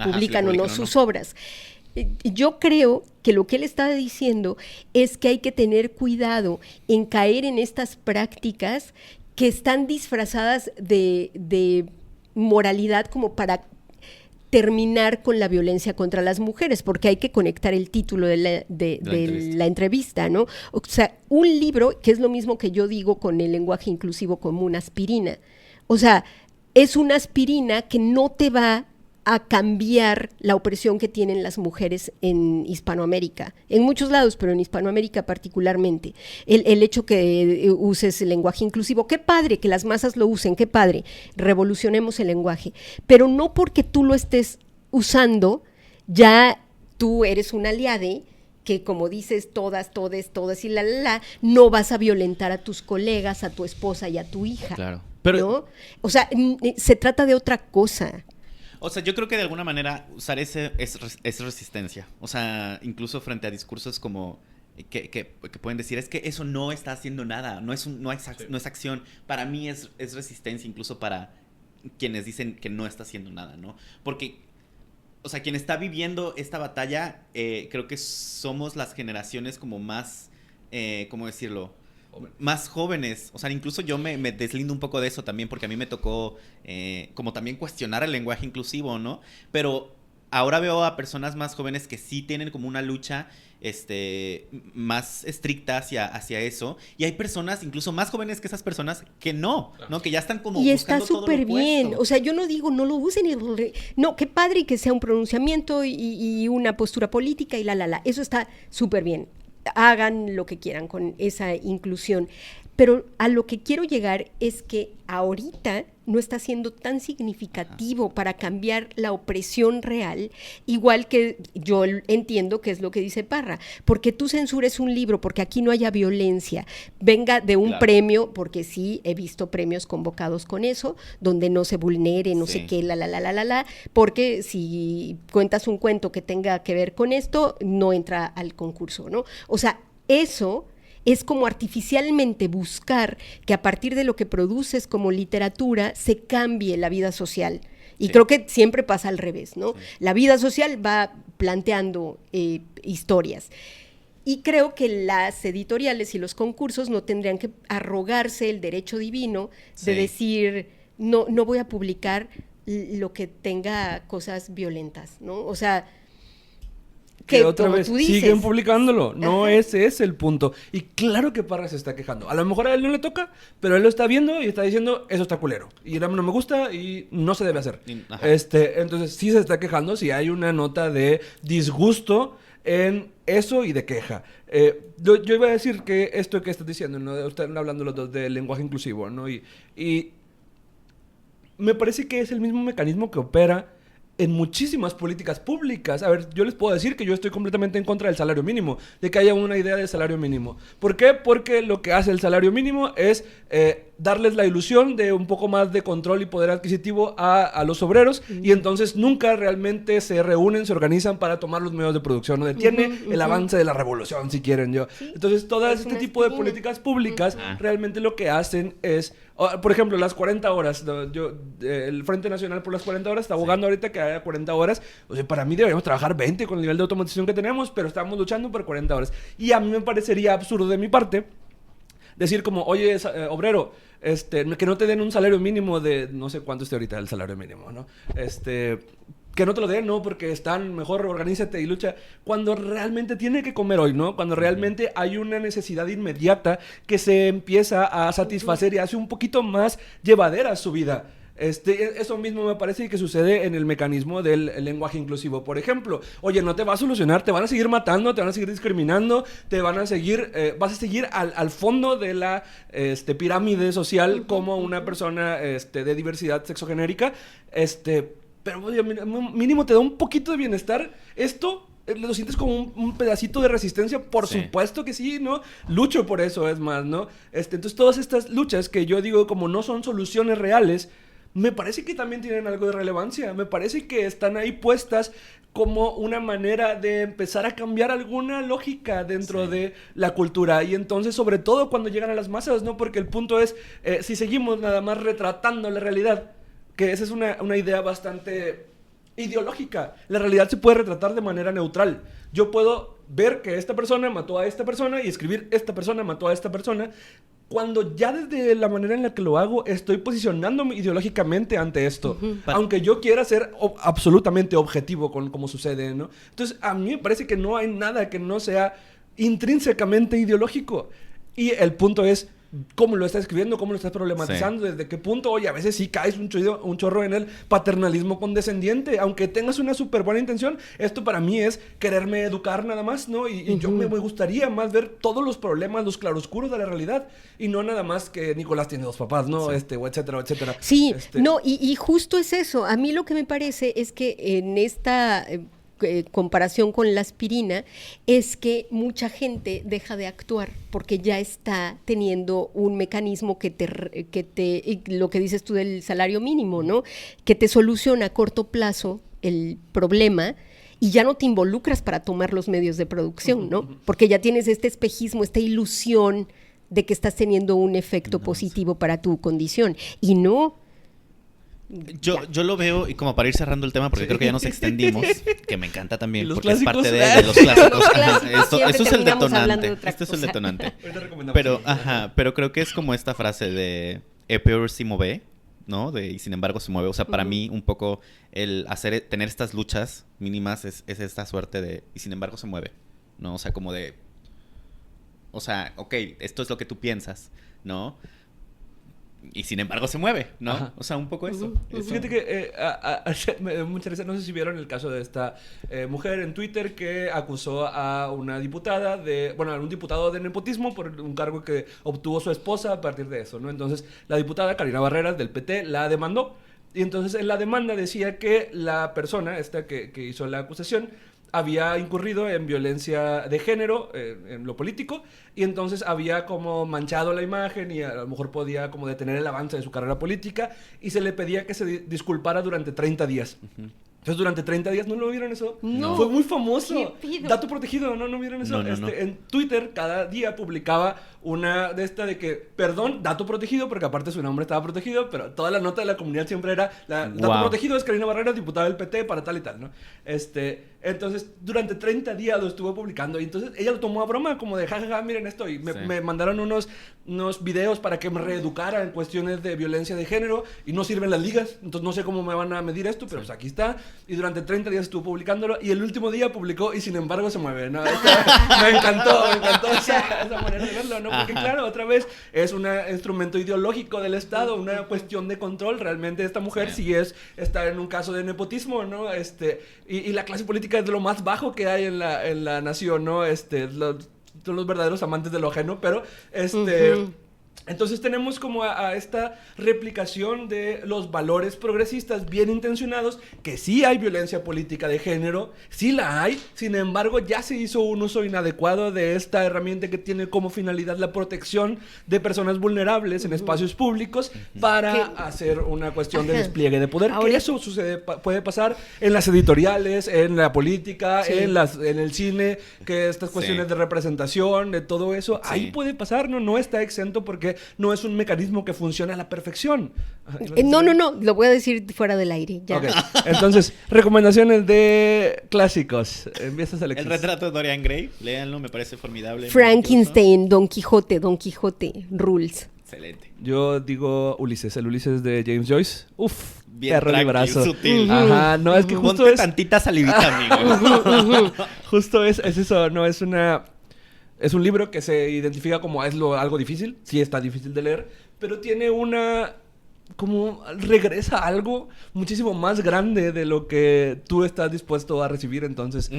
[SPEAKER 2] publican o no sus obras. Yo creo que lo que él está diciendo es que hay que tener cuidado en caer en estas prácticas que están disfrazadas de moralidad como para terminar con la violencia contra las mujeres, porque hay que conectar el título de la entrevista, ¿no? O sea, un libro, que es lo mismo que yo digo con el lenguaje inclusivo como una aspirina. O sea, es una aspirina que no te va a cambiar la opresión que tienen las mujeres en Hispanoamérica, en muchos lados, pero en Hispanoamérica particularmente. El hecho que uses el lenguaje inclusivo, qué padre que las masas lo usen, qué padre, revolucionemos el lenguaje, pero no porque tú lo estés usando, ya tú eres un aliade que, como dices, todas y no vas a violentar a tus colegas, a tu esposa y a tu hija.
[SPEAKER 4] Claro. Pero,
[SPEAKER 2] ¿no? O sea, se trata de otra cosa.
[SPEAKER 4] O sea, yo creo que de alguna manera usar ese es resistencia. O sea, incluso frente a discursos como que pueden decir, es que eso no está haciendo nada, no es acción. Para mí es resistencia, incluso para quienes dicen que no está haciendo nada, ¿no? Porque, o sea, quien está viviendo esta batalla, creo que somos las generaciones como más, ¿cómo decirlo? Más jóvenes. O sea, incluso yo me deslindo un poco de eso también, porque a mí me tocó como también cuestionar el lenguaje inclusivo, ¿no? Pero ahora veo a personas más jóvenes que sí tienen como una lucha más estricta hacia eso, y hay personas incluso más jóvenes que esas personas que no, ¿no? Que ya están como
[SPEAKER 2] y
[SPEAKER 4] buscando
[SPEAKER 2] está súper bien. O sea, yo no digo no lo usen no, qué padre que sea un pronunciamiento y una postura política y eso está súper bien. Hagan lo que quieran con esa inclusión, pero a lo que quiero llegar es que ahorita no está siendo tan significativo para cambiar la opresión real, igual que yo entiendo que es lo que dice Parra, porque tú censures un libro, porque aquí no haya violencia, venga de un premio, porque sí he visto premios convocados con eso, donde no se vulnere, no sé qué, porque si cuentas un cuento que tenga que ver con esto, no entra al concurso, ¿no? O sea, eso es como artificialmente buscar que a partir de lo que produces como literatura se cambie la vida social. Y creo que siempre pasa al revés, ¿no? Sí. La vida social va planteando historias. Y creo que las editoriales y los concursos no tendrían que arrogarse el derecho divino de decir, no voy a publicar lo que tenga cosas violentas, ¿no? O sea,
[SPEAKER 1] que otra vez siguen publicándolo. No, ese es el punto. Y claro que Parra se está quejando. A lo mejor a él no le toca, pero él lo está viendo y está diciendo, eso está culero. Y no me gusta y no se debe hacer. Entonces sí se está quejando, si hay una nota de disgusto en eso y de queja. Yo iba a decir que esto que estás diciendo, ¿no? Están hablando los dos del lenguaje inclusivo, ¿no? Y me parece que es el mismo mecanismo que opera en muchísimas políticas públicas. A ver, yo les puedo decir que yo estoy completamente en contra del salario mínimo, de que haya una idea de salario mínimo. ¿Por qué? Porque lo que hace el salario mínimo es darles la ilusión de un poco más de control y poder adquisitivo a los obreros, y entonces nunca realmente se reúnen, se organizan para tomar los medios de producción. No detiene el avance de la revolución, si quieren yo. ¿Sí? Entonces, todas este tipo de políticas públicas realmente lo que hacen es, por ejemplo, las 40 horas. El Frente Nacional por las 40 horas está abogando ahorita que haya 40 horas. O sea, para mí deberíamos trabajar 20 con el nivel de automatización que tenemos, pero estamos luchando por 40 horas. Y a mí me parecería absurdo de mi parte decir como, oye, obrero, que no te den un salario mínimo de, no sé cuánto esté ahorita el salario mínimo, ¿no? Que no te lo den, ¿no? Porque están, mejor organízate y lucha. Cuando realmente tiene que comer hoy, ¿no? Cuando realmente hay una necesidad inmediata que se empieza a satisfacer y hace un poquito más llevadera su vida. Eso mismo me parece que sucede en el mecanismo del lenguaje inclusivo. Por ejemplo, oye, no te va a solucionar, te van a seguir matando, te van a seguir discriminando, te van a seguir, vas a seguir al fondo de la pirámide social como una persona de diversidad sexogenérica, pero oye, mínimo te da un poquito de bienestar. Esto lo sientes como un pedacito de resistencia, por supuesto que sí, ¿no? Lucho por eso, es más, ¿no? Entonces, todas estas luchas que yo digo como no son soluciones reales, me parece que también tienen algo de relevancia. Me parece que están ahí puestas como una manera de empezar a cambiar alguna lógica dentro de la cultura. Y entonces, sobre todo cuando llegan a las masas, ¿no? Porque el punto es, si seguimos nada más retratando la realidad, que esa es una idea bastante ideológica. La realidad se puede retratar de manera neutral. Yo puedo ver que esta persona mató a esta persona y escribir esta persona mató a esta persona, cuando ya desde la manera en la que lo hago estoy posicionándome ideológicamente ante esto, aunque yo quiera ser absolutamente objetivo con cómo sucede, ¿no? Entonces, a mí me parece que no hay nada que no sea intrínsecamente ideológico. Y el punto es, cómo lo estás escribiendo, cómo lo estás problematizando, desde qué punto. Oye, a veces sí caes un chorro en el paternalismo condescendiente, aunque tengas una súper buena intención. Esto para mí es quererme educar nada más, ¿no? Y yo me gustaría más ver todos los problemas, los claroscuros de la realidad, y no nada más que Nicolás tiene 2 papás, ¿no?
[SPEAKER 4] Sí.
[SPEAKER 1] O etcétera, etcétera.
[SPEAKER 2] Sí, no, y justo es eso. A mí lo que me parece es que en esta comparación con la aspirina es que mucha gente deja de actuar porque ya está teniendo un mecanismo que te lo que dices tú del salario mínimo, ¿no? Que te soluciona a corto plazo el problema y ya no te involucras para tomar los medios de producción, ¿no? Porque ya tienes este espejismo, esta ilusión de que estás teniendo un efecto positivo para tu condición. Y no...
[SPEAKER 4] Yo lo veo, y como para ir cerrando el tema, porque creo que ya nos extendimos, que me encanta también,
[SPEAKER 1] ¿Y los
[SPEAKER 4] porque es
[SPEAKER 1] clásicos?
[SPEAKER 4] parte de los clásicos.
[SPEAKER 2] Los clásicos siempre
[SPEAKER 4] Eso es el
[SPEAKER 2] terminamos hablando
[SPEAKER 4] detonante.
[SPEAKER 2] de otra
[SPEAKER 4] Este es el
[SPEAKER 2] cosa.
[SPEAKER 4] detonante.
[SPEAKER 1] Ahorita recomendamos.
[SPEAKER 4] Pero creo que es como esta frase de "E peor si mueve", ¿no? Y sin embargo se mueve. O sea, para mí un poco el tener estas luchas mínimas es esta suerte de "y sin embargo se mueve", ¿no? O sea, como de... O sea, ok, esto es lo que tú piensas, ¿no? Y sin embargo se mueve, ¿no?
[SPEAKER 1] Ajá.
[SPEAKER 4] O sea, un poco eso.
[SPEAKER 1] Fíjate que me dio mucha risa, no sé si vieron el caso de esta mujer en Twitter que acusó a una diputada a un diputado de nepotismo por un cargo que obtuvo su esposa a partir de eso, ¿no? Entonces, la diputada Karina Barreras del PT la demandó. Y entonces en la demanda decía que la persona, que hizo la acusación, había incurrido en violencia de género en lo político, y entonces había como manchado la imagen y a lo mejor podía como detener el avance de su carrera política, y se le pedía que se disculpara durante 30 días. Entonces, durante 30 días, ¿no lo vieron eso?
[SPEAKER 2] No.
[SPEAKER 1] Fue muy famoso.
[SPEAKER 2] ¿Qué pido?
[SPEAKER 1] Dato protegido, ¿no vieron eso?
[SPEAKER 4] No.
[SPEAKER 1] En Twitter, cada día publicaba una de que, perdón, dato protegido, porque aparte su nombre estaba protegido, pero toda la nota de la comunidad siempre era, dato
[SPEAKER 4] Wow.
[SPEAKER 1] protegido es Karina Barreras, diputada del PT, para tal y tal, ¿no? Entonces, durante 30 días lo estuvo publicando, y entonces ella lo tomó a broma, como de, jajaja, miren esto, y me mandaron unos videos para que me reeducara en cuestiones de violencia de género, y no sirven las ligas, entonces no sé cómo me van a medir esto, pero pues aquí está, y durante 30 días estuvo publicándolo, y el último día publicó, y sin embargo se mueve, ¿no? Me encantó esa manera de verlo, ¿no? Porque claro, otra vez, es un instrumento ideológico del Estado, una cuestión de control. Realmente esta mujer sí está en un caso de nepotismo, ¿no? Y la clase política es de lo más bajo que hay en la nación, ¿no? Son los verdaderos amantes de lo ajeno, pero entonces tenemos como a esta replicación de los valores progresistas bien intencionados, que sí hay violencia política de género, sí la hay, sin embargo ya se hizo un uso inadecuado de esta herramienta que tiene como finalidad la protección de personas vulnerables en espacios públicos para hacer una cuestión de despliegue de poder.
[SPEAKER 2] Ahora,
[SPEAKER 1] que eso puede pasar en las editoriales, en la política, en el cine, que estas cuestiones de representación, de todo eso, ahí puede pasar, no está exento porque no es un mecanismo que funcione a la perfección.
[SPEAKER 2] No, lo voy a decir fuera del aire. Ya.
[SPEAKER 1] Ok, entonces, recomendaciones de clásicos. Empiezas, Alexis.
[SPEAKER 4] El retrato de Dorian Gray, léanlo, me parece formidable.
[SPEAKER 2] Frankenstein, Don Quijote, Rules.
[SPEAKER 4] Excelente.
[SPEAKER 1] Yo digo Ulises, el Ulises de James Joyce. Uf,
[SPEAKER 4] Bien
[SPEAKER 1] perro
[SPEAKER 4] tranqui,
[SPEAKER 1] librazo.
[SPEAKER 4] sutil.
[SPEAKER 1] Ajá, no, es que justo
[SPEAKER 4] Ponte
[SPEAKER 1] es...
[SPEAKER 4] tantita salivita, amigo.
[SPEAKER 1] Justo es eso, no es una... Es un libro que se identifica como algo difícil, sí está difícil de leer, pero tiene como regresa a algo muchísimo más grande de lo que tú estás dispuesto a recibir, entonces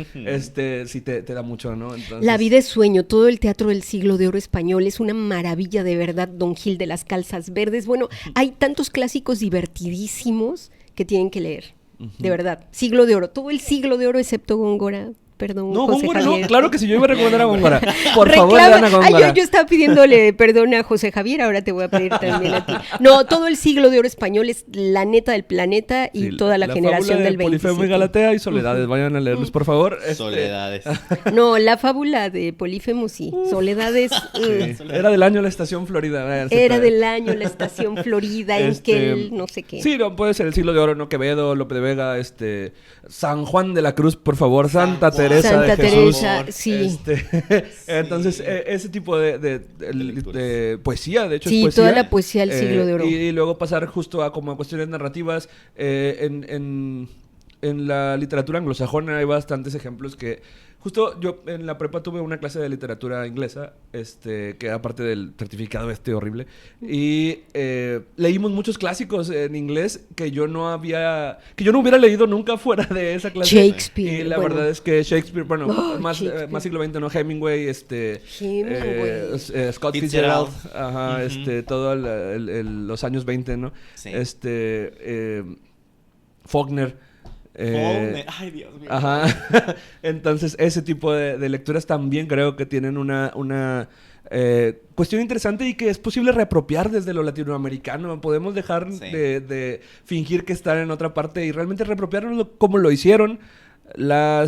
[SPEAKER 1] sí te da mucho, ¿no? Entonces,
[SPEAKER 2] La vida es sueño, todo el teatro del siglo de oro español es una maravilla de verdad, Don Gil de las Calzas Verdes. Bueno, hay tantos clásicos divertidísimos que tienen que leer, de verdad. Siglo de oro, todo el siglo de oro excepto Góngora. Perdón,
[SPEAKER 1] no,
[SPEAKER 2] José
[SPEAKER 1] Góngora,
[SPEAKER 2] Javier.
[SPEAKER 1] no, claro que sí, yo iba a recomendar a Góngora. Por favor, lean a Góngora.
[SPEAKER 2] Yo estaba pidiéndole perdón a José Javier, ahora te voy a pedir también a ti. No, todo el siglo de oro español es la neta del planeta y toda la generación del 27.
[SPEAKER 1] Polifemo y Galatea y Soledades, vayan a leerlos, por favor.
[SPEAKER 4] Soledades.
[SPEAKER 2] No, la fábula de Polifemo sí, Soledades.
[SPEAKER 1] Sí. Era del año la Estación Florida.
[SPEAKER 2] Era del año la Estación Florida, en que el no sé qué.
[SPEAKER 1] Sí, no, puede ser el siglo de oro, ¿no? Quevedo, Lope de Vega, San Juan de la Cruz, por favor, Santa Teresa de Jesús.
[SPEAKER 2] Sí.
[SPEAKER 1] Entonces, ese tipo de poesía, de hecho,
[SPEAKER 2] sí,
[SPEAKER 1] es poesía.
[SPEAKER 2] toda la poesía del siglo de oro.
[SPEAKER 1] Y luego pasar justo a como a cuestiones narrativas en la literatura anglosajona hay bastantes ejemplos que... Justo yo en la prepa tuve una clase de literatura inglesa, que aparte del certificado horrible, y leímos muchos clásicos en inglés que yo no hubiera leído nunca fuera de esa clase.
[SPEAKER 2] Shakespeare.
[SPEAKER 1] Y la verdad es que Shakespeare, más siglo XX, ¿no? Hemingway, Scott Fitzgerald, ajá, todo los años 20, ¿no?
[SPEAKER 4] Sí.
[SPEAKER 1] Faulkner.
[SPEAKER 4] Ay, Dios mío.
[SPEAKER 1] Ajá. Entonces, ese tipo de lecturas también creo que tienen una cuestión interesante y que es posible reapropiar desde lo latinoamericano. Podemos dejar de fingir que están en otra parte y realmente reapropiarnos como lo hicieron la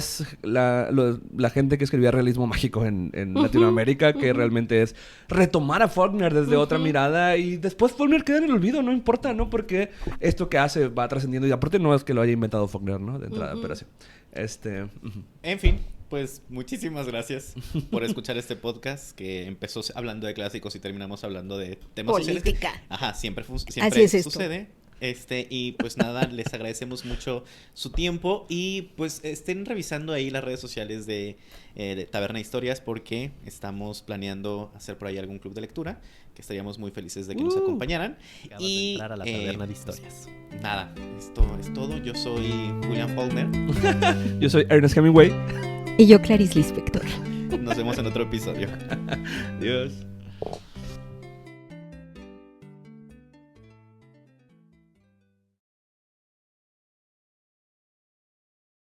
[SPEAKER 1] gente que escribía realismo mágico en Latinoamérica, que realmente es retomar a Faulkner desde otra mirada, y después Faulkner queda en el olvido, no importa, ¿no? Porque esto que hace va trascendiendo, y aparte no es que lo haya inventado Faulkner, ¿no? De entrada, pero sí.
[SPEAKER 4] En fin, pues muchísimas gracias por escuchar este podcast que empezó hablando de clásicos y terminamos hablando de temas
[SPEAKER 2] política.
[SPEAKER 4] sociales. Ajá, siempre
[SPEAKER 2] Así es
[SPEAKER 4] sucede. Y pues nada, les agradecemos mucho su tiempo y pues estén revisando ahí las redes sociales de Taberna de Historias, porque estamos planeando hacer por ahí algún club de lectura, que estaríamos muy felices de que nos acompañaran.
[SPEAKER 3] Acabas de entrar a la Taberna de Historias.
[SPEAKER 4] Nada, esto es todo. Yo soy Julián Faulkner.
[SPEAKER 1] Yo soy Ernest Hemingway.
[SPEAKER 2] Y yo, Clarice Lispector.
[SPEAKER 4] Nos vemos en otro episodio.
[SPEAKER 1] Adiós.